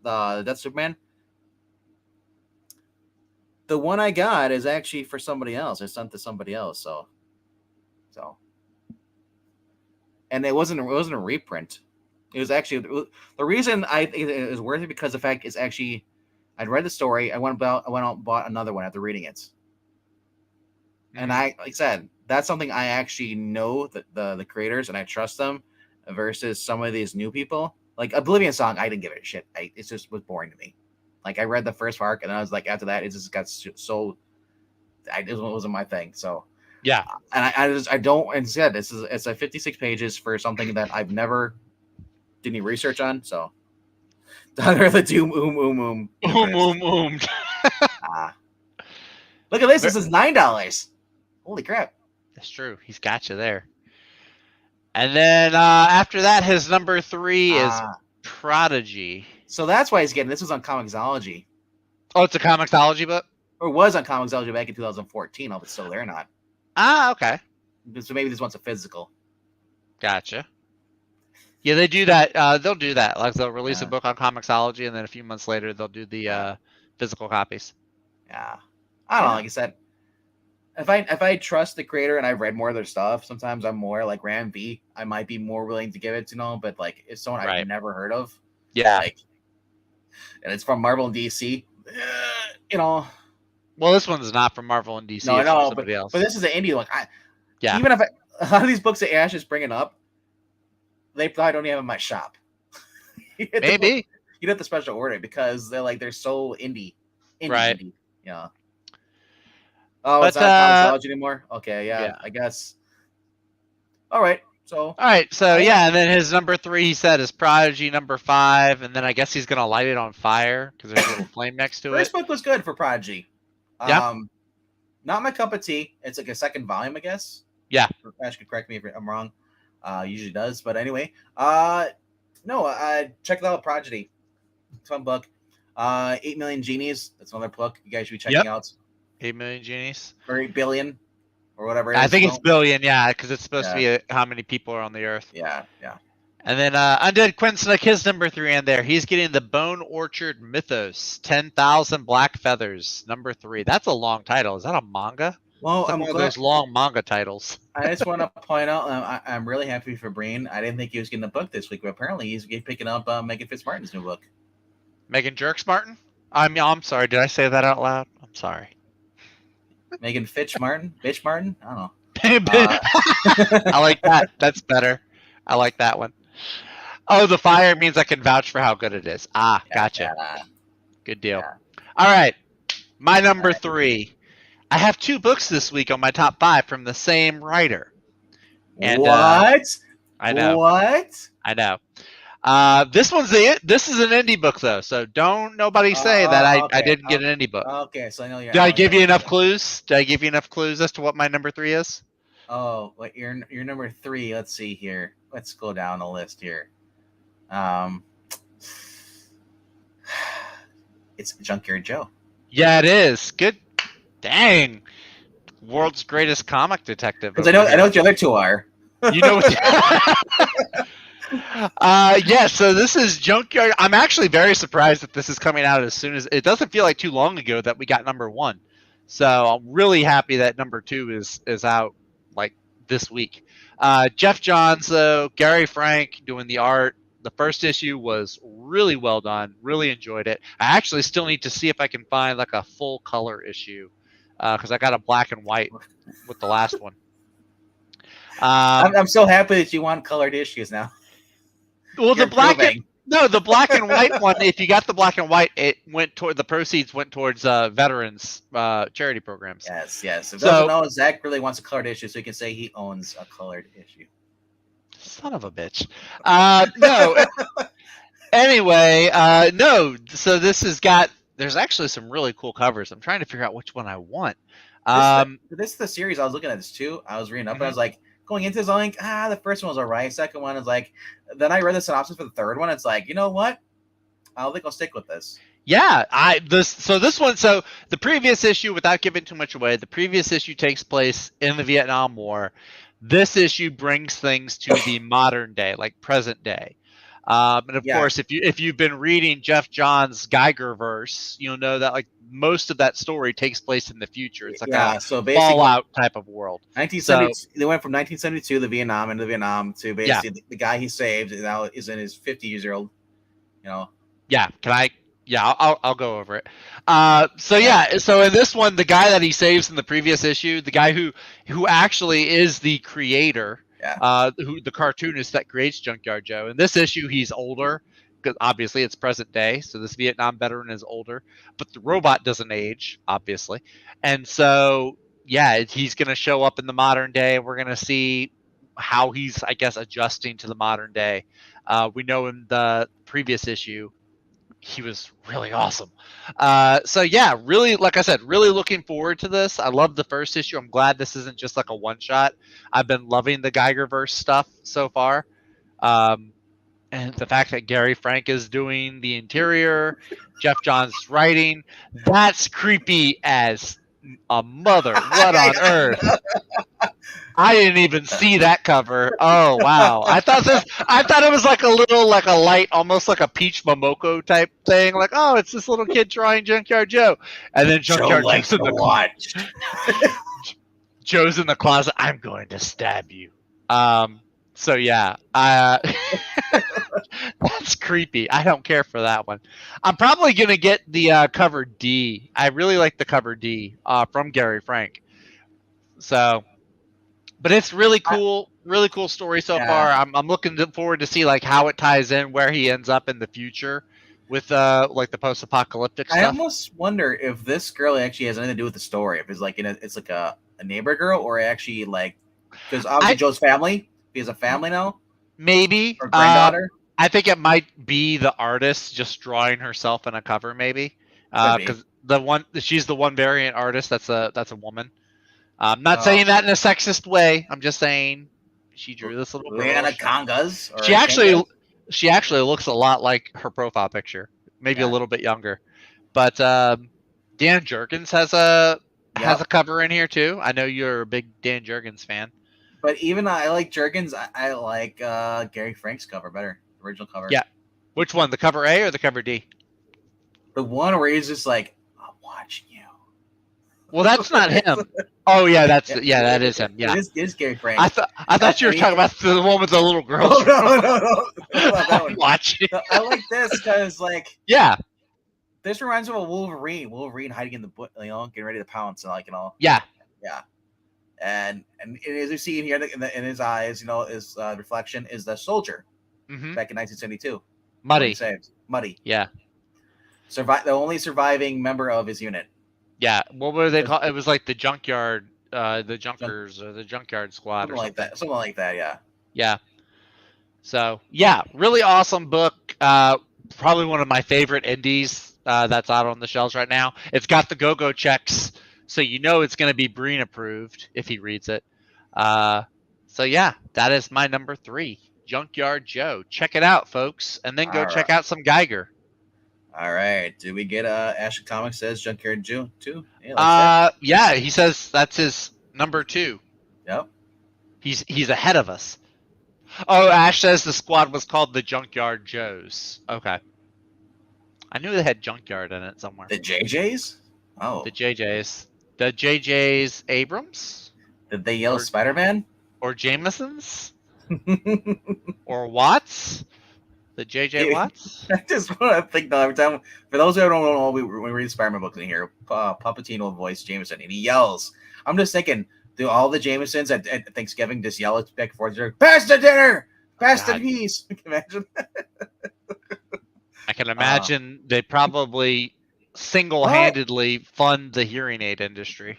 the Death Superman. The one I got is actually for somebody else. I sent to somebody else, so, and it wasn't a reprint. It was actually the reason it was worth it because the fact is actually I'd read the story. I went out and bought another one after reading it, and like I said, that's something I actually know the creators and I trust them versus some of these new people. Like Oblivion Song, I didn't give it a shit. It just was boring to me. Like I read the first arc and I was like, after that, it just got so. It wasn't my thing. So Yeah. and I don't. Instead, it's a 56 pages for something that I've never did any research on. So under the doom universe. Look at this. This is $9. Holy crap! That's true. He's got you there. And then after that, his number 3 is Prodigy. So that's why he's getting this. Was on Comixology. Oh, it's a Comixology book? Or was on Comixology back in 2014. If it's still there or not. Okay. So maybe this one's a physical. Gotcha. Yeah, they do that. They'll do that. Like they'll release a book on Comixology, and then a few months later they'll do the physical copies. Yeah, I don't know. Like I said, if I trust the creator and I've read more of their stuff, sometimes I'm more like Ram V. I might be more willing to give it, But like if someone I've never heard of, like, and it's from Marvel and DC, Well, this one's not from Marvel and DC. No, I know, but this is an indie one. Even if a lot of these books that Ash is bringing up, they probably don't even have in my shop. Maybe you'd have to special order because they're so indie. Indie. Yeah. Oh, it's not Comixology anymore? Okay, yeah, I guess. All right. So and then his number 3 he said is Prodigy. Number 5, and then I guess he's gonna light it on fire because there's a little flame next to it. First book was good for Prodigy. Yeah. Not my cup of tea. It's like a second volume, I guess. Yeah. Ash could correct me if I'm wrong. Usually does, but anyway. No, check it out, Prodigy. Fun book. 8 Million Genies. That's another book you guys should be checking out. 8 Million Genies. Or 8 billion. Or whatever. I think it's billion, because it's supposed to be how many people are on the earth. Yeah. And then Undead Quinn snuck his number 3 in there. He's getting the Bone Orchard Mythos, 10,000 Black Feathers, number 3. That's a long title. Is that a manga? Well, I'm one of those long manga titles. I just want to point out, I'm really happy for Breen. I didn't think he was getting a book this week, but apparently he's picking up Megan Fitzmartin's new book. Megan Jerks-Martin? I'm sorry. Did I say that out loud? I'm sorry. Megan Fitch-Martin? Bitch-Martin? I don't know. I like that. That's better. I like that one. Oh, the fire means I can vouch for how good it is. Gotcha. Good deal. Yeah. All right. My number 3. I have 2 books this week on my top 5 from the same writer. And, what? I know. What? I know. This is an indie book though, so don't nobody say that I didn't get an indie book. Okay, so I know you're. Did I give you enough clues? Did I give you enough clues as to what my number 3 is? Oh, what your number 3? Let's see here. Let's go down the list here. It's Junkyard Joe. Yeah, it is. Good. Dang. World's greatest comic detective. Because I know what the other 2 are. You know what? So this is Junkyard. I'm actually very surprised that this is coming out as soon as it doesn't feel like too long ago that we got number 1. So I'm really happy that number 2 is out like this week. Jeff Johns, though, Gary Frank doing the art. The first issue was really well done. Really enjoyed it. I actually still need to see if I can find like a full color issue because I got a black and white with the last one. I'm so happy that you want colored issues now. Well, the black No, the black and white one. If you got the black and white, it went toward the proceeds went towards veterans charity programs. Yes, yes. If doesn't So, know, Zach really wants a colored issue, so he can say he owns a colored issue. son of a bitch. No. Anyway, no. So this has got. There's actually some really cool covers. I'm trying to figure out which one I want. This is the series I was looking at this too. I was reading up, and I Mhm. was like, going into this, I'm like, the first one was alright. Second one is like, then I read the synopsis for the third one. It's like, you know what? I don't think I'll stick with this. Yeah, this one. So the previous issue, without giving too much away, the previous issue takes place in the Vietnam War. This issue brings things to the modern day, like present day. And of Yeah. course, if you've been reading Jeff Johns' Geiger verse, you'll know that like most of that story takes place in the future. It's like a So basically, Fallout type of world. 1972. They went from 1972, the Vietnam, into Vietnam to Yeah. basically the guy he saved now is in his 50-year-old. You know. Yeah, can I? Yeah, I'll go over it. So in this one, the guy that he saves in the previous issue, the guy who actually is the creator, who the cartoonist that creates Junkyard Joe. In this issue, he's older because obviously it's present day, so this Vietnam veteran is older, but the robot doesn't age, obviously, and so yeah, he's gonna show up in the modern day. We're gonna see how he's, I guess, adjusting to the modern day. We know in the previous issue he was really awesome. So yeah, really, like I said, really looking forward to this. I love the first issue. I'm glad this isn't just like a one shot. I've been loving the Geigerverse stuff so far. And the fact that Gary Frank is doing the interior, Jeff Johns writing, that's creepy as a mother. What on earth? I didn't even see that cover. Oh wow! I thought it was like a little, like a light, almost like a Peach Momoko type thing. Like, oh, it's this little kid drawing Junkyard Joe, and then Junkyard Joe's in the watch. Joe's in the closet. I'm going to stab you. So yeah, that's creepy. I don't care for that one. I'm probably gonna get the cover D. I really like the cover D from Gary Frank. So. But it's really cool story so far. I'm looking forward to see like how it ties in, where he ends up in the future with like the post-apocalyptic stuff. I almost wonder if this girl actually has anything to do with the story. If it's like it's like a neighbor girl, or actually like, because obviously Joe's family, he has a family now. Maybe or granddaughter. I think it might be the artist just drawing herself in a cover, maybe because she's the one variant artist. That's a woman. I'm not saying that in a sexist way. I'm just saying she drew this little girl. Congas. She actually looks a lot like her profile picture, maybe a little bit younger. But Dan Jurgens has a cover in here too. I know you're a big Dan Jurgens fan. But even I like Jurgens. I like Gary Frank's cover better. The original cover. Yeah. Which one? The cover A or the cover D? The one where he's just like, I'm watching you. Well, that's not him. Oh yeah, that is him. Yeah, it is Gary Frank. I thought you were talking about the one with the little girl. Oh, no. Watching. I like this because like this reminds me of a Wolverine. Wolverine hiding in the bush, getting ready to pounce and Yeah. And as you see in here in his eyes, his reflection is the soldier back in 1972. Muddy. Yeah. The only surviving member of his unit. Yeah, what were they called? It was like the junkyard, the junkers, or the junkyard squad, something like that. Something like that, yeah. Yeah. So yeah, really awesome book. Probably one of my favorite indies that's out on the shelves right now. It's got the go-go checks, so you know it's going to be Breen approved if he reads it. So yeah, that is my number 3, Junkyard Joe. Check it out, folks, and then go check out some Geiger. All right. Do we get Action Comics says Junkyard Joe too? Yeah, he says that's his number 2. Yep. He's ahead of us. Oh, Ash says the squad was called the Junkyard Joes. Okay. I knew they had Junkyard in it somewhere. The JJs? Oh. The JJs. The JJs Abrams? Did they yell Spider-Man? Or Jamesons? Or Watts? The JJ Watts? I just want to think though, every time, for those who don't know, we read Spider-Man books in here, Papatino voice Jameson, and he yells. I'm just thinking, do all the Jamesons at Thanksgiving just yell back and forth, pass the dinner! Pass the peas! Can you imagine? I can imagine they probably What? single-handedly fund the hearing aid industry.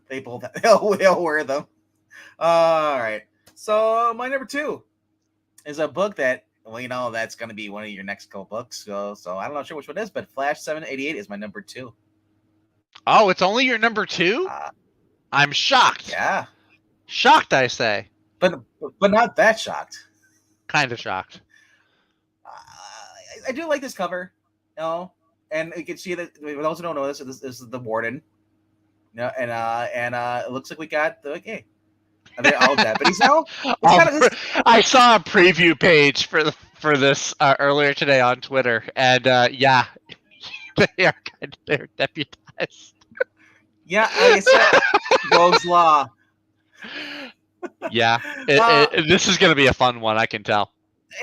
They both they'll wear them. All right. So my number 2 is a book that, well, that's going to be one of your next couple books. So I'm not sure which one it is, but Flash 788 is my number 2. Oh, it's only your number 2? I'm shocked. Yeah. Shocked, I say. But not that shocked. Kind of shocked. I do like this cover, and you can see that. For those who don't know this is the Warden, and it looks like we got the they're all deputies now. I saw a preview page for this earlier today on Twitter, and yeah, they're deputized. Yeah, like I said, Rogue's Law. Yeah, this is gonna be a fun one, I can tell.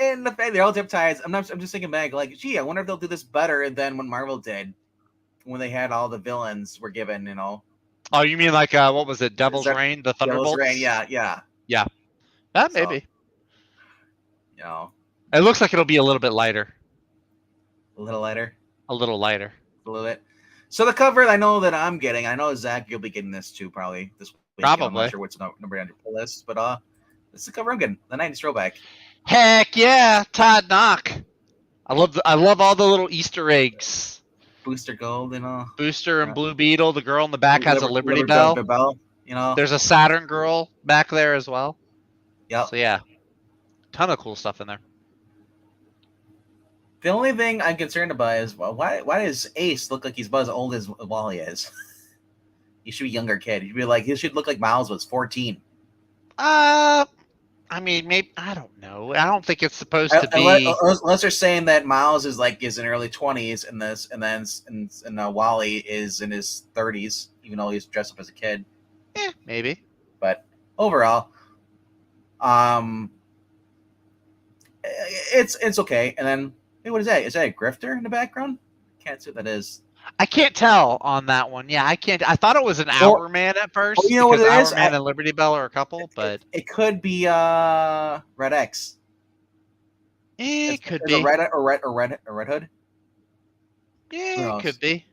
And the fact they're all deputized, I'm just thinking back, like, gee, I wonder if they'll do this better than when Marvel did, when they had all the villains were given, Oh, you mean like what was it, Devil's Reign, the Thunderbolts? Devil's Reign, yeah. Maybe. It looks like it'll be a little bit lighter. A little lighter. A little lighter. A little bit. So the cover, I know that I'm getting. I know Zach, you'll be getting this too, probably this week. Probably. I'm not sure what's number on your pull list, but this is the cover I'm getting. The 90s throwback. Heck yeah, Todd Knock. I love all the little Easter eggs. Booster Gold, Booster and Blue Beetle. The girl in the back has a Liberty Bell. There's a Saturn girl back there as well. Yeah. So yeah, ton of cool stuff in there. The only thing I'm concerned about is why does Ace look like he's about as old as Wally is? He should be a younger kid. He should look like Miles was 14. I mean, maybe, I don't know. I don't think it's supposed to be. Unless they're saying that Miles is in early 20s in this, and then Wally is in his 30s, even though he's dressed up as a kid. Maybe. But overall, it's okay. And then, hey, what is that? Is that a grifter in the background? Can't see what that is. I can't tell on that one. Yeah, I can't. I thought it was an Hour Man at first. You know what it is? Hour Man and Liberty Bell are a couple, but it could be Red X. It could be a Red Hood. Yeah, it could be.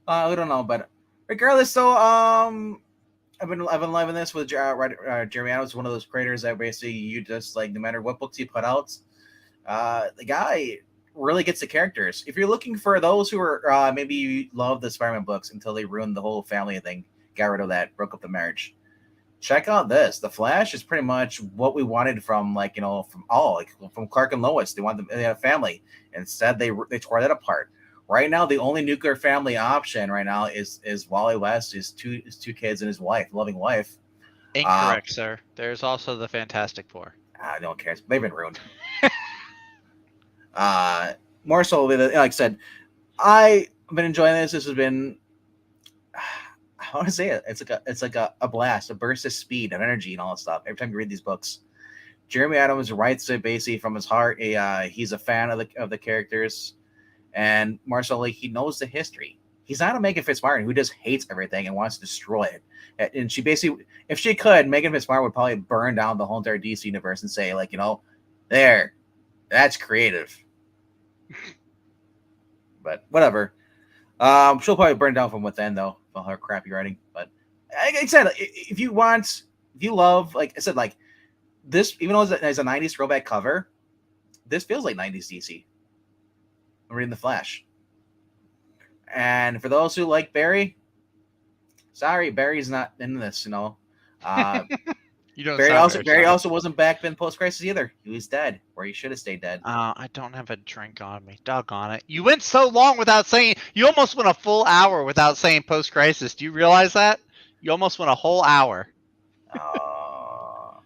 We don't know, but regardless, though, I've been loving this with Jeremy Adams, one of those creators that basically you just no matter what books you put out, the guy really gets the characters. If you're looking for those who are maybe you love the Spider-Man books until they ruined the whole family thing, got rid of that, broke up the marriage, check out this. The Flash is pretty much what we wanted from from Clark and Lois. They had a family. Instead, they tore that apart. Right now, the only nuclear family option right now is Wally West, his two kids and his wife, loving wife. Incorrect, sir. There's also the Fantastic Four. No one cares. They've been ruined. More so, like I said, I've been enjoying this. This has been, I want to say it. It's like a blast, a burst of speed and energy and all that stuff. Every time you read these books, Jeremy Adams writes it basically from his heart. He's a fan of the characters, and more so, he knows the history. He's not a Megan Fitzmartin who just hates everything and wants to destroy it. And she basically, if she could, Megan Fitzmartin would probably burn down the whole entire DC universe and say, there, that's creative. But whatever. She'll probably burn down from within, though, for her crappy writing. But like I said, if you love, like I said, this, even though it's a 90s throwback cover, this feels like 90s DC. I'm reading The Flash. And for those who like Barry, sorry, Barry's not in this, Barry also wasn't back then post-crisis either. He was dead, or he should have stayed dead. I don't have a drink on me. Doggone it. You went so long without saying, you almost went a full hour without saying post-crisis. Do you realize that? You almost went a whole hour. Oh,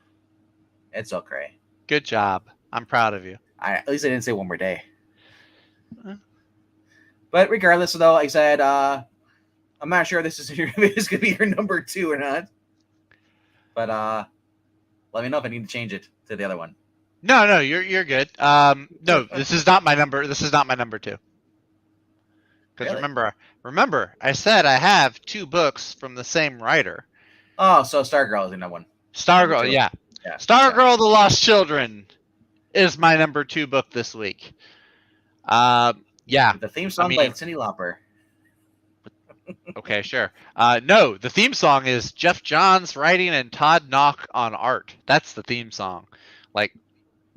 it's okay. Good job. I'm proud of you. At least I didn't say one more day. But regardless, though, like I said, I'm not sure this is going to be your number 2 or not. But let me know if I need to change it to the other one. No, you're good. No, this is not my number. This is not my number 2. Because really? remember, I said I have 2 books from the same writer. Oh, so Stargirl is in that one. Stargirl, yeah. Stargirl, The Lost Children. is my number 2 book this week. Yeah, With the theme I song by mean, Cyndi Lauper. okay, sure. No, the theme song is Jeff Johns writing and Todd Knock on art. That's the theme song. Like,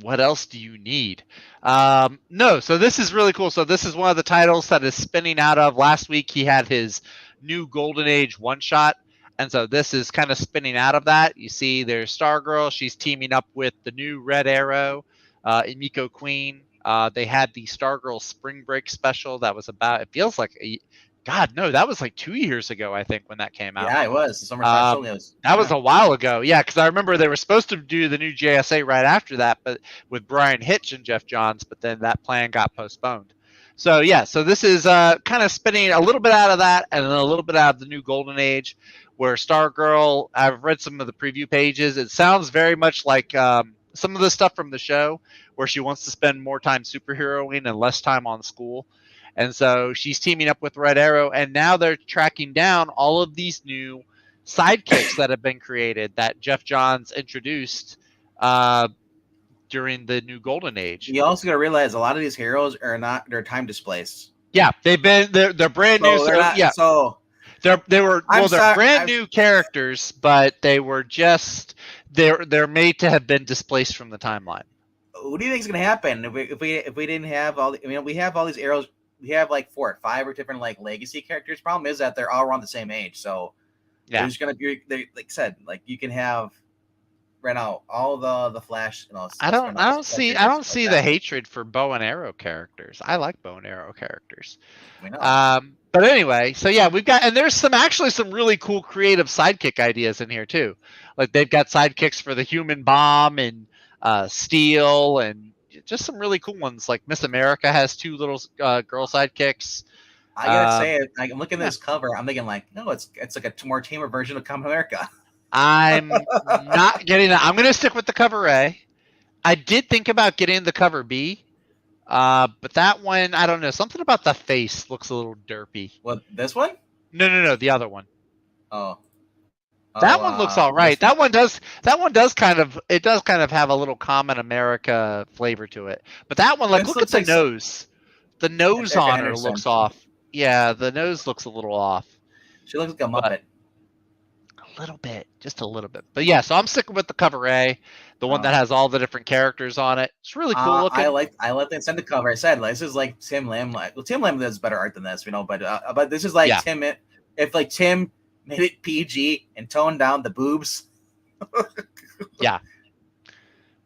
what else do you need? No, so this is really cool. So this is one of the titles that is spinning out of. Last week he had his new Golden Age one shot, and so this is kind of spinning out of that. You see, there's Stargirl. She's teaming up with the new Red Arrow, Emiko Queen. They had the Stargirl Spring Break special that was about. It feels like God, no, that was like 2 years ago, I think, when that came out. Yeah, it was the summer special. That was a while ago. Yeah, because I remember they were supposed to do the new JSA right after that, but with Brian Hitch and Jeff Johns, but then that plan got postponed. So yeah, so this is kind of spinning a little bit out of that and then a little bit out of the new Golden Age, where Stargirl. I've read some of the preview pages. It sounds very much like some of the stuff from the show, where she wants to spend more time superheroing and less time on school. And so she's teaming up with Red Arrow, and now they're tracking down all of these new sidekicks that have been created that Jeff Johns introduced during the new Golden Age. You also got to realize a lot of these heroes are not, they're time displaced. Yeah, they're brand new. They're not, yeah, so they're brand new characters, but they were just they're made to have been displaced from the timeline. What do you think is going to happen if we didn't have all? We have all these arrows. We have like 4 or 5 or different like legacy characters. Problem is that they're all around the same age, so there's going to be, like I said, like you can have right now all the Flash. I don't see the hatred for bow and arrow characters. I like bow and arrow characters. But anyway, so yeah, we've got, and there's some really cool creative sidekick ideas in here too. Like they've got sidekicks for the Human Bomb and Steel, and just some really cool ones. Like Miss America has 2 little girl sidekicks. I gotta say, I'm looking at this cover. I'm thinking like, no, it's like a more tamer version of Captain America. I'm not getting that. I'm gonna stick with the cover A. I did think about getting the cover B, but that one, I don't know. Something about the face looks a little derpy. What, this one? No, the other one. Oh. That one looks all right. That one does kind of have a little Common America flavor to it. But that one, like, look at the nose. The nose on her looks off. Yeah, the nose looks a little off. She looks like a Muppet. A little bit, just a little bit. But yeah, so I'm sticking with the cover A, the one that has all the different characters on it. It's really cool looking. I like the send the cover. I said, like, this is like Tim Lamb. Tim Lamb does better art than this, but this is like Tim. If like Tim made it PG and toned down the boobs. Yeah.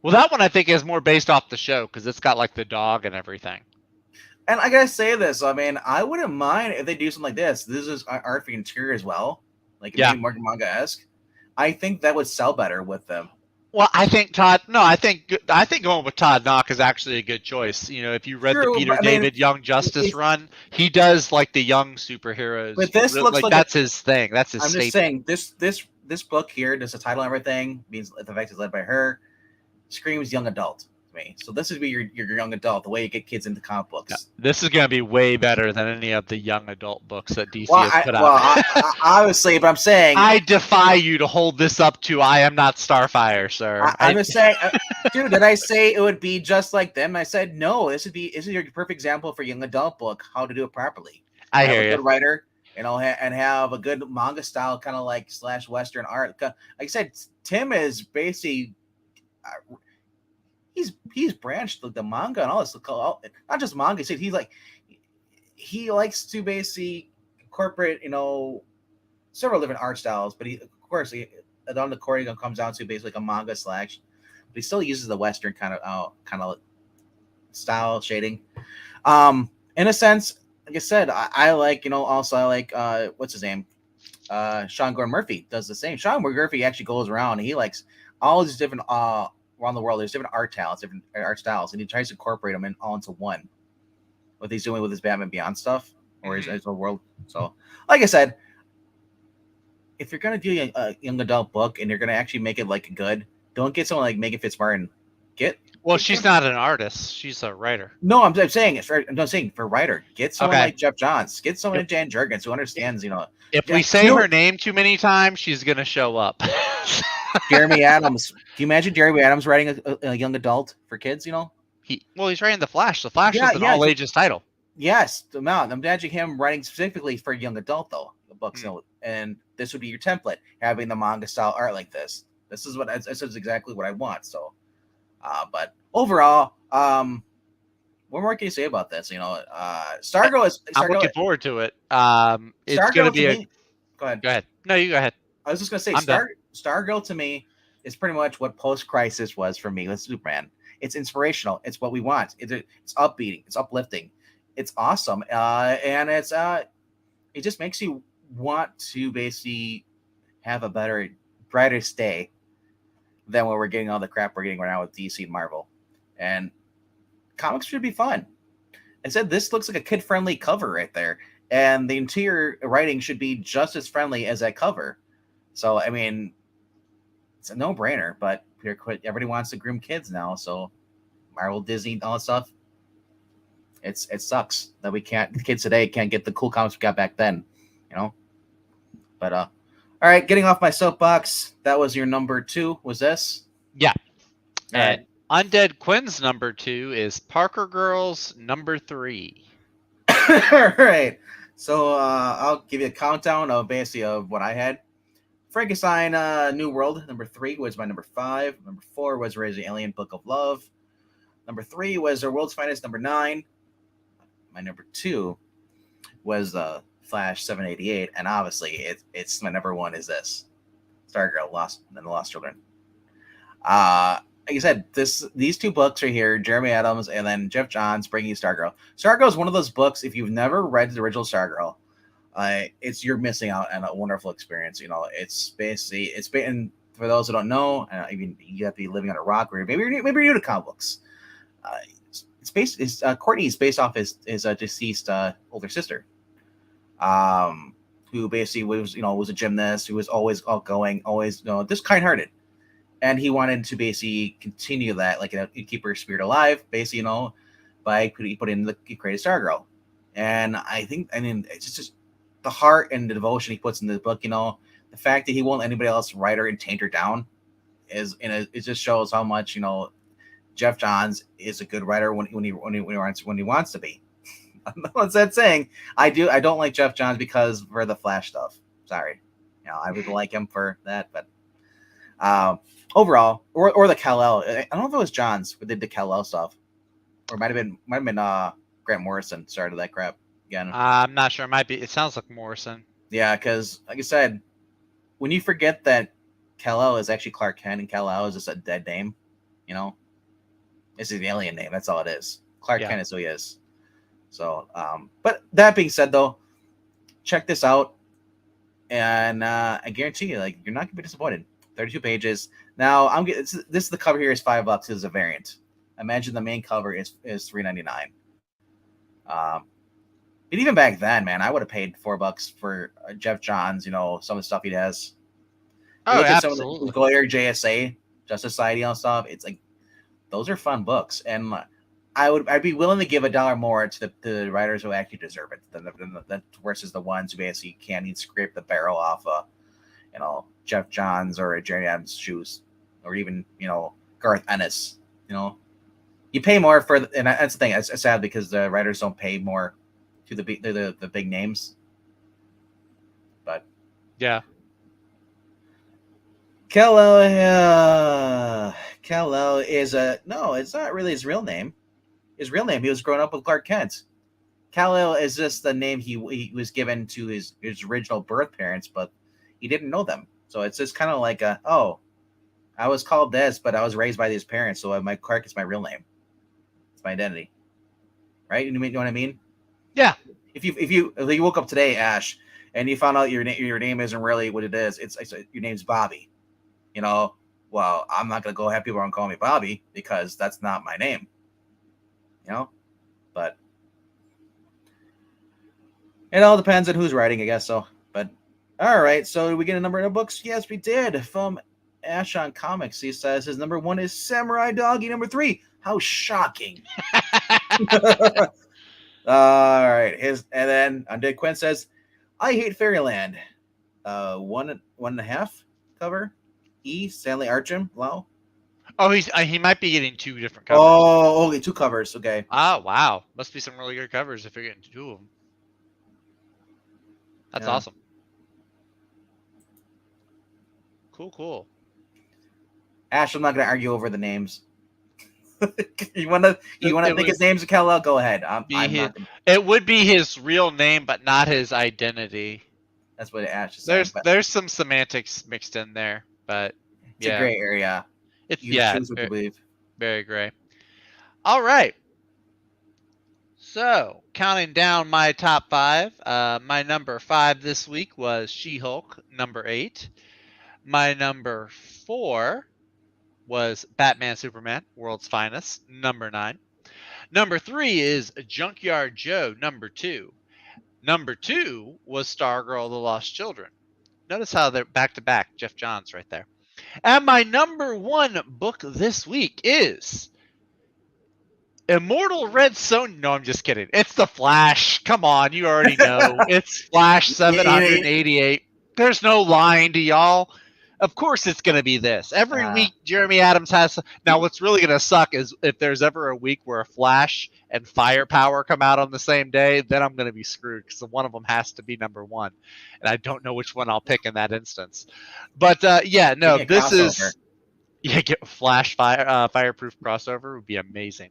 Well, that one I think is more based off the show because it's got like the dog and everything. And I gotta say this. I mean, I wouldn't mind if they do something like this. This is art for interior as well, like more manga-esque. I think that would sell better with them. Well, I think going with Todd Knock is actually a good choice. You know, if you read the Peter David Young Justice run, he does like the young superheroes. But this looks like that's his thing. That's his. I'm just saying this book here, just the title and everything means the fact it's led by her, screams young adult to me. So this would be your young adult, the way you get kids into comic books. Yeah, this is going to be way better than any of the young adult books that DC has put out. Well, obviously, but I'm saying I defy you to hold this up to I am not Starfire, sir. I'm just saying, dude. Did I say it would be just like them? I said no. This is your perfect example for young adult book, how to do it properly. I hear you. Good writer, and have a good manga style, kind of like / Western art. Like I said, Tim is basically. He's branched the manga and all this, not just manga. He likes to basically incorporate, several different art styles. But on the core, he comes down to basically a manga / but he still uses the Western kind of style shading. In a sense, like I said, I like, also I like what's his name, Sean Gordon Murphy does the same. Sean Gordon Murphy actually goes around and he likes all these different around the world. There's different art talents, different art styles, and he tries to incorporate them all into one. What he's doing with his Batman Beyond stuff, or his whole world. So, like I said, if you're gonna do a young adult book and you're gonna actually make it like good, don't get someone like Megan Fitzmartin. She's not an artist; she's a writer. No, I'm saying for writer, get someone like Jeff Johns, get someone like Jan Jurgens who understands. If we say her name too many times, she's gonna show up. Jeremy Adams. Can you imagine Jeremy Adams writing a young adult for kids? He's writing The Flash. The Flash Yeah, is an yeah, all ages title. yes. The amount. I'm imagining him writing specifically for young adult though. The books, Hmm. and this would be your template, having the manga style art like this. This is exactly what I want. So, but overall, what more can you say about this? I'm looking forward to it. It's gonna Stargirl to be a. me. Go ahead. Go ahead. No, you go ahead. I was just gonna say I'm done. Stargirl to me is pretty much what Post Crisis was for me with Superman. It's inspirational. It's what we want. It's upbeating. It's uplifting. It's awesome. And it just makes you want to basically have a better, brighter stay than when we're getting all the crap we're getting right now with DC and Marvel. And comics should be fun. I said this looks like a kid-friendly cover right there, and the interior writing should be just as friendly as that cover. So I mean, it's a no-brainer. But everybody wants to groom kids now, so Marvel, Disney, all that stuff. It sucks that we can't. The kids today can't get the cool comics we got back then, you know. But all right, getting off my soapbox. That was your number 2. Was this? Yeah. All right. And Undead Quinn's number 2 is Parker Girls number 3. All right. So I'll give you a countdown of basically of what I had. Frankenstein New World, number 3 was my number 5. Number 4 was Raising Alien Book of Love. Number 3 was The World's Finest, number 9. My number 2 was Flash 788, and obviously it's my number 1 is this Stargirl Lost and the Lost Children. Like I said, these 2 books are here, Jeremy Adams and then Jeff Johns bringing you Stargirl. Stargirl is one of those books, if you've never read the original Stargirl, you're missing out on a wonderful experience. It's basically, it's been, for those who don't know, I mean, you have to be living on a rock, or maybe you're new to comic books. Courtney is based off his deceased older sister, who basically was a gymnast, who was always outgoing, always just kind-hearted. And he wanted to basically continue that, like keep her spirit alive, basically, by putting the created Stargirl. And I mean, it's just the heart and the devotion he puts in the book. The fact that he won't let anybody else write her and taint her down it just shows how much Jeff Johns is a good writer when he wants to be. What's that saying? I don't like Jeff Johns because for the Flash stuff. Sorry, I would like him for that, but. Overall, or the Kal-El. I don't know if it was Johns who did the Kal-El stuff, or it might have been Grant Morrison started that crap again. I'm not sure. It might be. It sounds like Morrison. Yeah, because like I said, when you forget that Kal-El is actually Clark Kent and Kal-El is just a dead name, it's an alien name. That's all it is. Clark Kent is who he is. So, but that being said, though, check this out, and I guarantee you, you're not gonna be disappointed. 32 pages. Now this is the cover here is $5. This is a variant. Imagine the main cover is $3.99. But even back then, man, I would have paid $4 for Jeff Johns. Some of the stuff he does. Oh, look at absolutely. some of the Goyer JSA, Justice Society, and stuff. It's like those are fun books, and I'd be willing to give $1 more to the writers who actually deserve it than versus the ones who basically can't even scrape the barrel off Jeff Johns or Jerry Adams' shoes, or even Garth Ennis. You pay more for, and that's the thing. It's sad because the writers don't pay more to the big names. But yeah, Kal-El is no, it's not really his real name. His real name, he was growing up with Clark Kent. Kal-El is just the name he was given to his original birth parents, but he didn't know them. So it's just kind of like I was called this, but I was raised by these parents, so my Clark is my real name. It's my identity, right? You know what I mean? Yeah. If you woke up today, Ash, and you found out your name isn't really what it is, it's your name's Bobby. Well, I'm not gonna go have people call me Bobby because that's not my name. But it all depends on who's writing, I guess. So, but. All right, so did we get a number of books? Yes, we did. From Ash on Comics, he says his number 1 is Samurai Doggy. Number 3, how shocking! All right, and then Undead Quinn says, I hate Fairyland. 1.5 cover, Stanley Archim. Wow. Oh, he might be getting 2 different covers. Oh, only 2 covers. Okay. Oh, wow. Must be some really good covers if you're getting 2 of them. That's awesome. Cool. Ash, I'm not gonna argue over the names. you wanna think his name's Kella? Go ahead. I'm not gonna... It would be his real name, but not his identity. That's what Ash is saying. There's some semantics mixed in there, but it's a gray area. It's choose what you believe. Very gray. All right. So, counting down my top 5, my number 5 this week was She-Hulk, number 8. My number 4 was Batman Superman, World's Finest, number 9. Number 3 is Junkyard Joe, number 2. Number 2 was Stargirl, The Lost Children. Notice how they're back-to-back, Jeff Johns right there. And my number 1 book this week is Immortal Red Sonja. No, I'm just kidding. It's The Flash. Come on, you already know. It's Flash 788. There's no lying to y'all. Of course it's going to be this. Every week Jeremy Adams has... Now, what's really going to suck is if there's ever a week where a Flash and Firepower come out on the same day, then I'm going to be screwed because one of them has to be number 1. And I don't know which one I'll pick in that instance. But, this is... Yeah, get Flash Fireproof crossover would be amazing.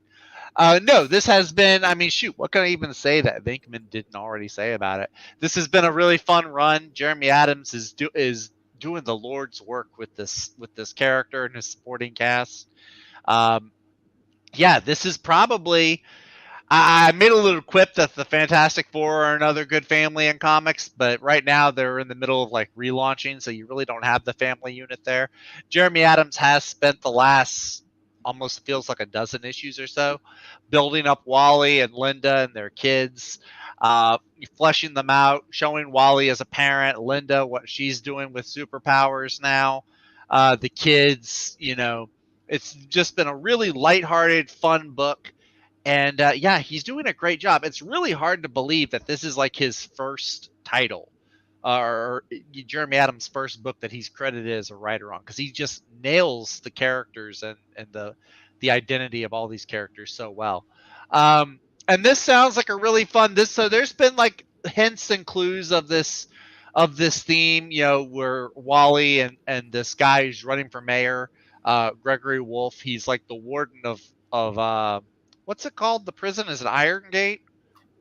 No, this has been... I mean, shoot, what can I even say that Venkman didn't already say about it? This has been a really fun run. Jeremy Adams is doing the Lord's work with this character and his supporting cast. This is probably... I made a little quip that the Fantastic Four are another good family in comics, but right now they're in the middle of relaunching, so you really don't have the family unit there. Jeremy Adams has spent the last almost feels like a dozen issues or so building up Wally and Linda and their kids, fleshing them out, showing Wally as a parent, Linda what she's doing with superpowers now, the kids. It's just been a really lighthearted, fun book. And he's doing a great job. It's really hard to believe that this is his first title, or Jeremy Adams' first book that he's credited as a writer on, because he just nails the characters and the identity of all these characters so well. And this sounds like a really fun. So there's been hints and clues of this theme, where Wally and this guy who's running for mayor, Gregory Wolf, he's the warden of what's it called? The prison? Is it Iron Gate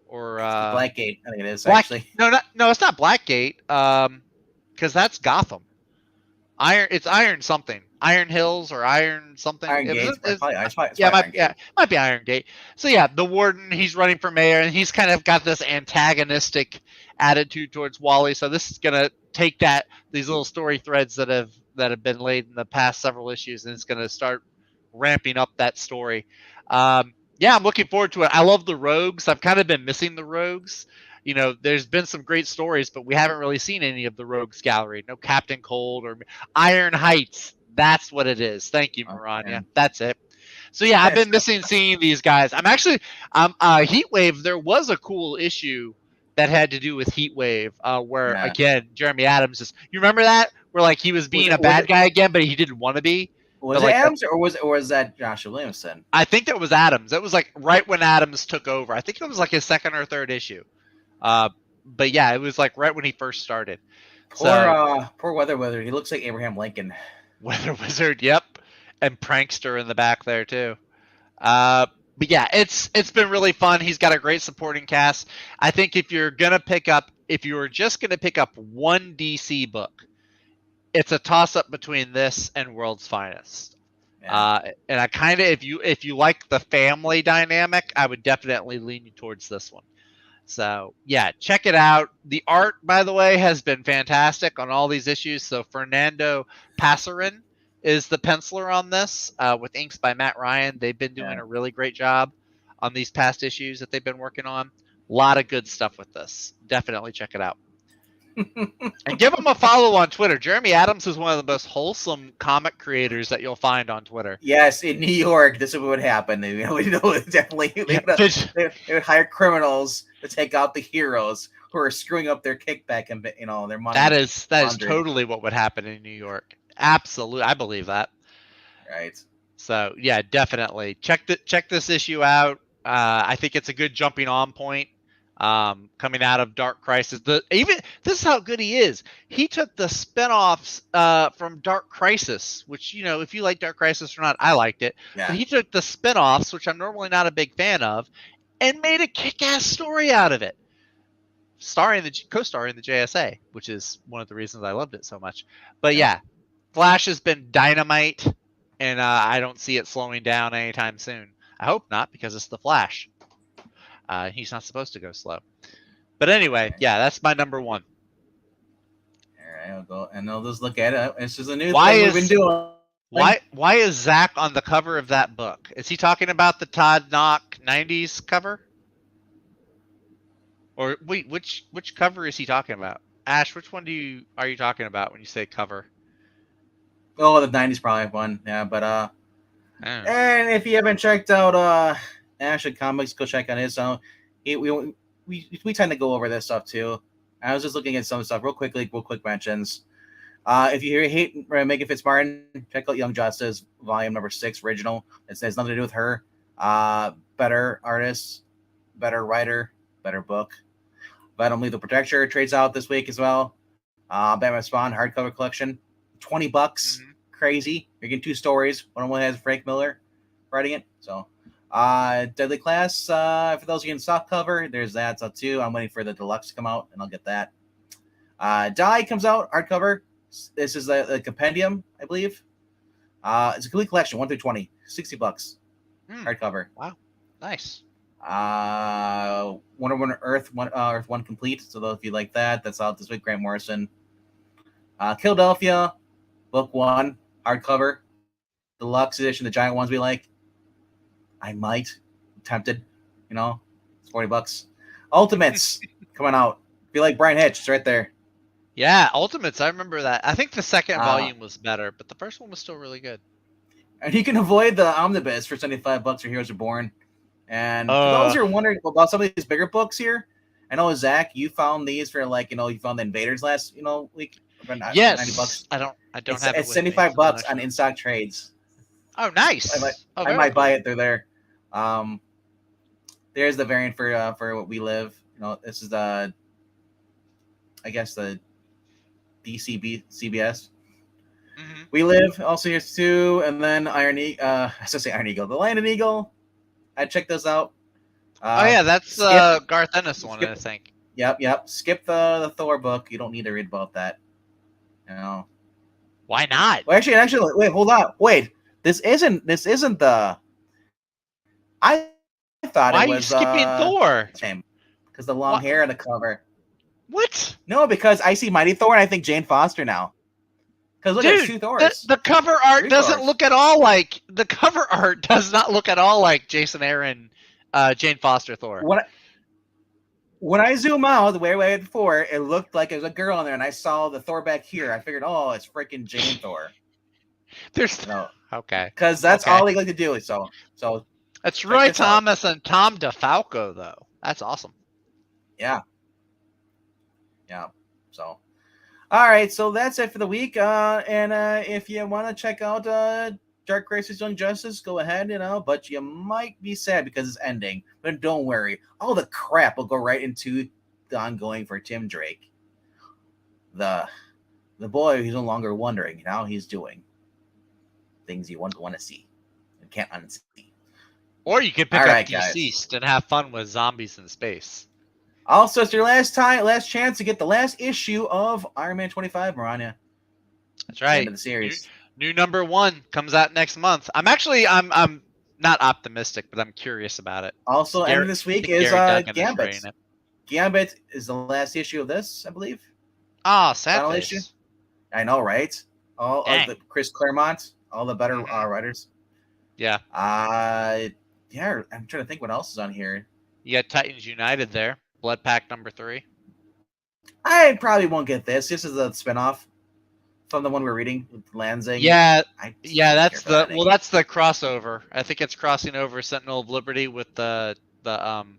or Blackgate? I think it is actually. No, it's not Blackgate. Because that's Gotham. It's Iron something. Iron Hills or Iron something. Iron Gate. It might be Iron Gate. So the warden, he's running for mayor, and he's kind of got this antagonistic attitude towards Wally. So this is gonna take these little story threads that have been laid in the past several issues, and it's gonna start ramping up that story. I'm looking forward to it. I love the Rogues. I've kind of been missing the Rogues. There's been some great stories, but we haven't really seen any of the Rogues gallery. No Captain Cold or Iron Heights. That's what it is. Thank you, Maranya. That's it. So I've been missing seeing these guys. I'm actually, Heatwave. There was a cool issue that had to do with Heatwave, where again Jeremy Adams is. You remember that? Where he was being a bad guy again, but he didn't want to be. Was it Adams or was that Joshua Williamson? I think that was Adams. It was right when Adams took over. I think it was his second or third issue. But it was right when he first started. Poor Weather Wizard. He looks like Abraham Lincoln. Weather Wizard, yep, and Prankster in the back there too. It's been really fun. He's got a great supporting cast. I think if you were just gonna pick up one DC book, it's a toss-up between this and World's Finest. And I kind of, if you like the family dynamic, I would definitely lean you towards this one. So check it out. The art, by the way, has been fantastic on all these issues. So Fernando Passarin is the penciler on this, with inks by Matt Ryan. They've been doing a really great job on these past issues that they've been working on. A lot of good stuff with this. Definitely check it out. And give him a follow on Twitter. Jeremy Adams is one of the most wholesome comic creators that you'll find on Twitter. Yes, in New York, this is what would happen. Definitely, they would hire criminals to take out the heroes who are screwing up their kickback and their money. That is totally what would happen in New York. Absolutely, I believe that. Right. So yeah, definitely check this issue out. I think it's a good jumping on point. Coming out of Dark Crisis, even this is how good he is. He took the spinoffs from Dark Crisis, which, you know, if you like Dark Crisis or not, I liked it. But Yeah. he took the spinoffs, which I'm normally not a big fan of, and made a kick-ass story out of it, co-starring the JSA, which is one of the reasons I loved it so much. But Yep. yeah, Flash has been dynamite, and I don't see it slowing down anytime soon. I hope not, because it's the Flash. He's not supposed to go slow. But anyway, Right. yeah, that's my number one. All right, I'll go and I'll just look at it. It's just a new Why thing we've been is doing. why is Zach on the cover of that book? Is he talking about the Todd Knock '90s cover? Or wait, which cover is he talking about? Ash, which one are you talking about when you say cover? Oh, the '90s probably one. Yeah, but Oh. and if you haven't checked out Ash at Comics, go check out his own. We tend to go over this stuff too. I was just looking at some stuff real quick mentions. If you hate Megan Fitzmartin, check out Young Justice Volume Number 6 original. It has nothing to do with her. Better artist, better writer, better book. Venom Lethal Protector trades out this week as well. Batman Spawn hardcover collection, $20. Mm-hmm. Crazy. You're getting 2 stories. One of them has Frank Miller writing it. So, Deadly Class. For those getting soft cover, there's that stuff too. I'm waiting for the deluxe to come out, and I'll get that. Die comes out hardcover. This is a compendium, I believe. It's a complete collection, 1 through 20, $60 hardcover. Wow, nice. Wonder Woman Earth One complete. So if you like that, that's out this week. Grant Morrison. Philadelphia, book 1, hardcover, deluxe edition, the giant ones we like. I might, I'm tempted, you know, it's $40. Ultimates coming out. If you like Brian Hitch, it's right there. Yeah, Ultimates. I remember that. I think the second volume was better, but the first one was still really good. And you can avoid the omnibus for $75 for Heroes Reborn. And for those who are wondering about some of these bigger books here, I know Zach, you found these for you found the Invaders last week. Yes, $90. I don't have it. It's $75 on in stock trades. Oh, nice. I might buy it through there. There's the variant for what we live. This is the DCB CBS. Mm-hmm. We Live also here's 2, and then Iron Eagle. I was gonna say Iron Eagle, the Land and Eagle. I checked those out. Oh yeah, that's Garth Ennis one, I think. Yep. Skip the Thor book. You don't need to read about that. Why not? Well, actually, wait, hold on. Wait, this isn't the. I thought Why it was. Why are you skipping Thor? Because the long hair on the cover. What? No, because I see Mighty Thor and I think Jane Foster now. Because look, there's 2 Thors. The cover art doesn't look at all like the cover art does not look at all like Jason Aaron, Jane Foster Thor. When I zoom out the way before, it looked like there was a girl in there, and I saw the Thor back here. I figured, oh, it's freaking Jane Thor. There's no okay, because that's all they like to do. So that's Roy Thomas and Tom DeFalco, though. That's awesome. Yeah. So, all right. So that's it for the week. And if you want to check out Dark Crisis Young Justice, go ahead. But you might be sad because it's ending. But don't worry. All the crap will go right into the ongoing for Tim Drake. The boy who's no longer wondering how he's doing. Things you want to see and can't unsee. Or you could pick up Deceased and have fun with zombies in space. Also, it's your last chance to get the last issue of Iron Man 25, Marania. That's right. End of the series. New number 1 comes out next month. I'm not optimistic, but I'm curious about it. Also, end of this week is Gambit. Gambit is the last issue of this, I believe. Sad face. Issue. I know, right? All of the Chris Claremont, all the better writers. Yeah. I'm trying to think what else is on here. You got Titans United there. Blood Pack number 3. I probably won't get this. This is a spinoff from the one we're reading with Lansing. Yeah, that's the crossover. I think it's crossing over Sentinel of Liberty with the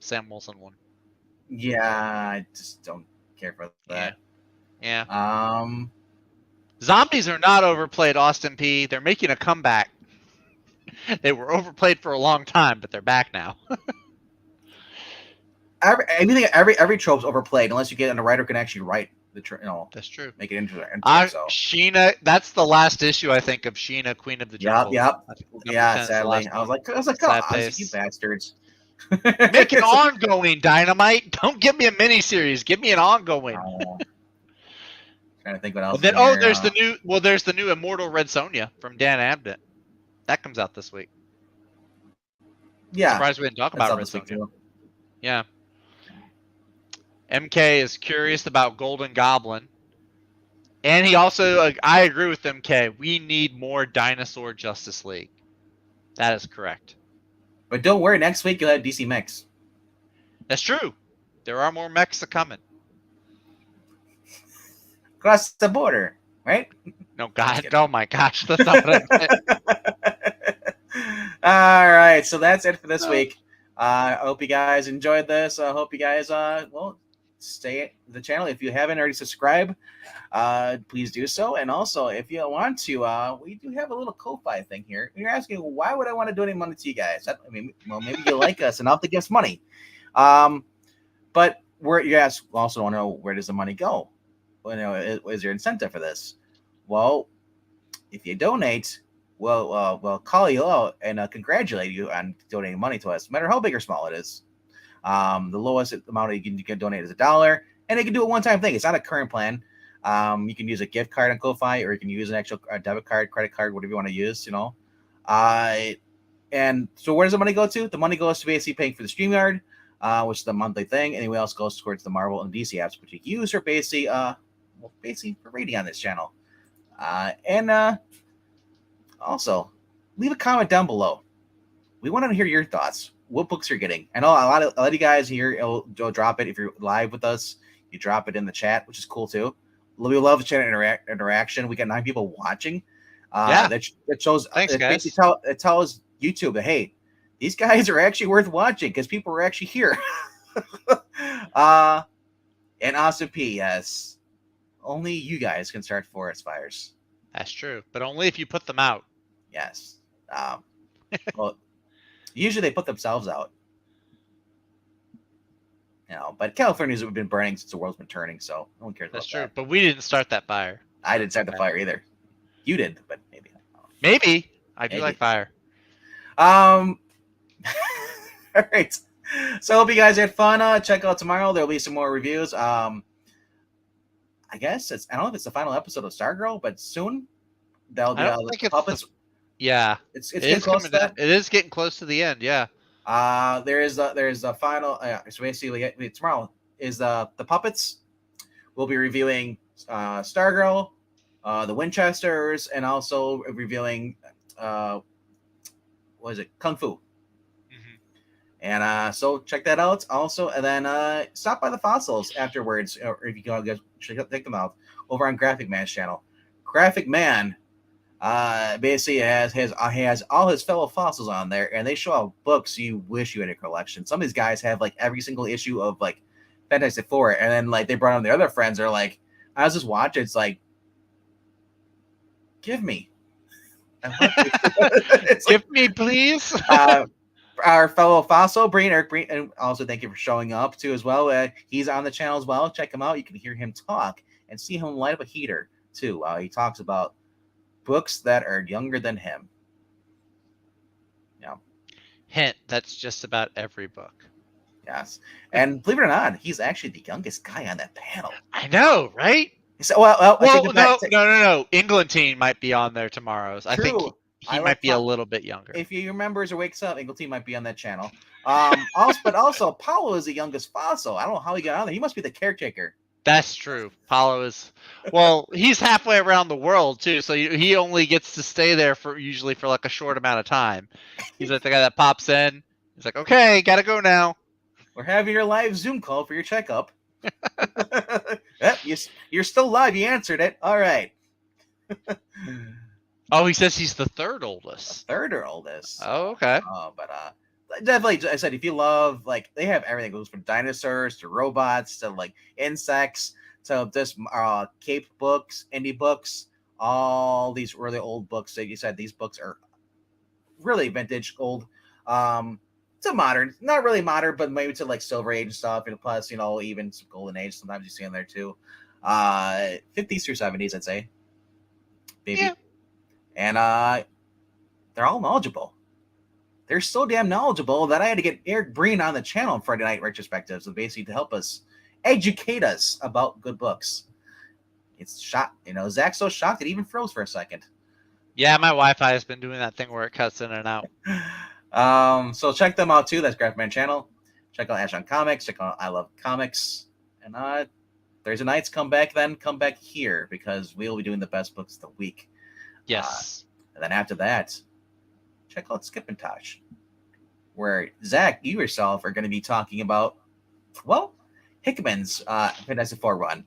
Sam Wilson one. Yeah, I just don't care for that. Yeah. Zombies are not overplayed, Austin P. They're making a comeback. They were overplayed for a long time, but they're back now. Every trope's overplayed unless you get a writer who can actually write That's true. make it interesting. So Sheena, that's the last issue I think of Sheena, Queen of the Jungle. Yep. I think Yeah, 10 is the sadly. last I was one. like, come on, you bastards. Make an ongoing, Dynamite. Don't give me a miniseries. Give me an ongoing. Trying to think what else. And then, there's the new Immortal Red Sonja from Dan Abnett. That comes out this week. Yeah. Surprised we didn't talk about Red Sonja. Yeah. MK is curious about Golden Goblin. And he also, I agree with MK, we need more Dinosaur Justice League. That is correct. But don't worry, next week you'll have DC mechs. That's true. There are more mechs coming. Across the border, right? No, God, oh my gosh, that's not what I meant. All right, so that's it for this week. I hope you guys enjoyed this. I hope you guys, stay at the channel. If you haven't already subscribed, please do so. And also, if you want to, we do have a little Ko-Fi thing here. You're asking, why would I want to donate money to you guys? Maybe you like us enough to give us money. But you guys also want to know, where does the money go? Is there incentive for this? Well, if you donate, we'll call you out and congratulate you on donating money to us, no matter how big or small it is. The lowest amount you can donate is $1, and you can do a one-time thing. It's not a current plan. You can use a gift card on Ko-Fi, or you can use an actual debit card, credit card, whatever you want to use. And so where does the money go to? The money goes to basically paying for the StreamYard, which is the monthly thing. Anyway, else goes towards the Marvel and DC apps, which you can use for basically for rating on this channel. And also, leave a comment down below. We want to hear your thoughts. What books you're getting? I know a lot of you guys here will drop it if you're live with us. You drop it in the chat, which is cool too. We love the chat interaction. We got 9 people watching. That shows. Thanks, guys. It tells YouTube that, hey, these guys are actually worth watching because people are actually here. And Austin P, yes, only you guys can start forest fires. That's true, but only if you put them out. Yes. Well, usually they put themselves out. But California's been burning since the world's been turning, so no one cares about that. That's true, but we didn't start that fire. I didn't start the fire either. You did, but maybe. Maybe. I do like fire. All right. So I hope you guys had fun. Check out tomorrow. There'll be some more reviews. I guess I don't know if it's the final episode of Stargirl, but soon that'll be the puppets. Yeah. It's getting close to that. It is getting close to the end, yeah. There's the final so basically tomorrow is the puppets. We'll be reviewing Stargirl, the Winchesters, and also reviewing what is it, Kung Fu. And so check that out also, and then stop by the fossils afterwards, or if you go check them out over on Graphic Man's channel. Graphic Man basically has all his fellow fossils on there, and they show out books you wish you had in your collection. Some of these guys have like every single issue of like Fantastic Four, and then like they brought on their other friends. They're like, I was just watching. It's like, give me, give me, please. Our fellow fossil, Eric Breen, and also thank you for showing up too as well. He's on the channel as well. Check him out. You can hear him talk and see him light up a heater too. He talks about books that are younger than him. Hint, that's just about every book. Yes. And believe it or not, he's actually the youngest guy on that panel. I know, right? So, No. England team might be on there tomorrow. I think he might be a little bit younger. If you remembers or wakes up, England team might be on that channel. Also, Paulo is the youngest fossil. I don't know how he got on there. He must be the caretaker. That's true. Paulo is, he's halfway around the world too, so he only gets to stay there usually for like a short amount of time. He's like the guy that pops in. He's like, okay, gotta go now. We're having your live Zoom call for your checkup. Yep, you're still live. You answered it. All right. Oh, he says he's the third oldest. Third or oldest. Oh, okay. But definitely, I said, if you love, like, they have everything. It goes from dinosaurs to robots to like insects to just cape books, indie books, all these really old books. Like you said, these books are really vintage old. To modern, not really modern, but maybe to like Silver Age and stuff. And plus, even some Golden Age. Sometimes you see in there too. 50s through 70s, I'd say, Yeah. maybe. And they're all knowledgeable. They're so damn knowledgeable that I had to get Eric Breen on the channel on Friday Night Retrospectives, basically to help us educate us about good books. It's shocked, Zach's so shocked it even froze for a second. Yeah, my Wi-Fi has been doing that thing where it cuts in and out. So check them out too. That's Craftman channel. Check out Ash on Comics. Check out I Love Comics. And Thursday nights come back here because we'll be doing the best books of the week. Yes. And then after that, check out Skip and Tosh, where Zach, you yourself are going to be talking about, well, Hickman's Fantastic Four run.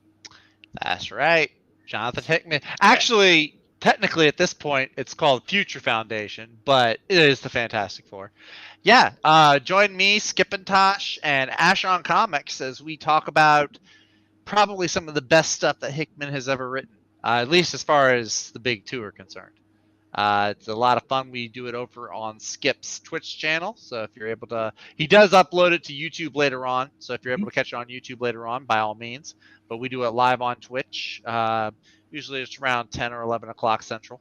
That's right. Jonathan Hickman. Actually, technically at this point, it's called Future Foundation, but it is the Fantastic Four. Yeah, join me, Skip and Tosh, and Ash on Comics as we talk about probably some of the best stuff that Hickman has ever written, at least as far as the big two are concerned. It's a lot of fun. We do it over on Skip's Twitch channel. So if you're able to, he does upload it to YouTube later on. So if you're able to catch it on YouTube later on, by all means. But we do it live on Twitch. Usually it's around 10 or 11 o'clock Central.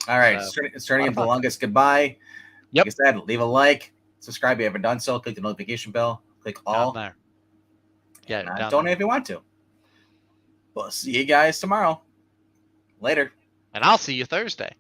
All right, so, starting into the longest goodbye. Yep. Like I said, leave a like, subscribe if you haven't done so, click the notification bell, click all. Down there. Yeah, and donate if you want to. We'll see you guys tomorrow. Later. And I'll see you Thursday.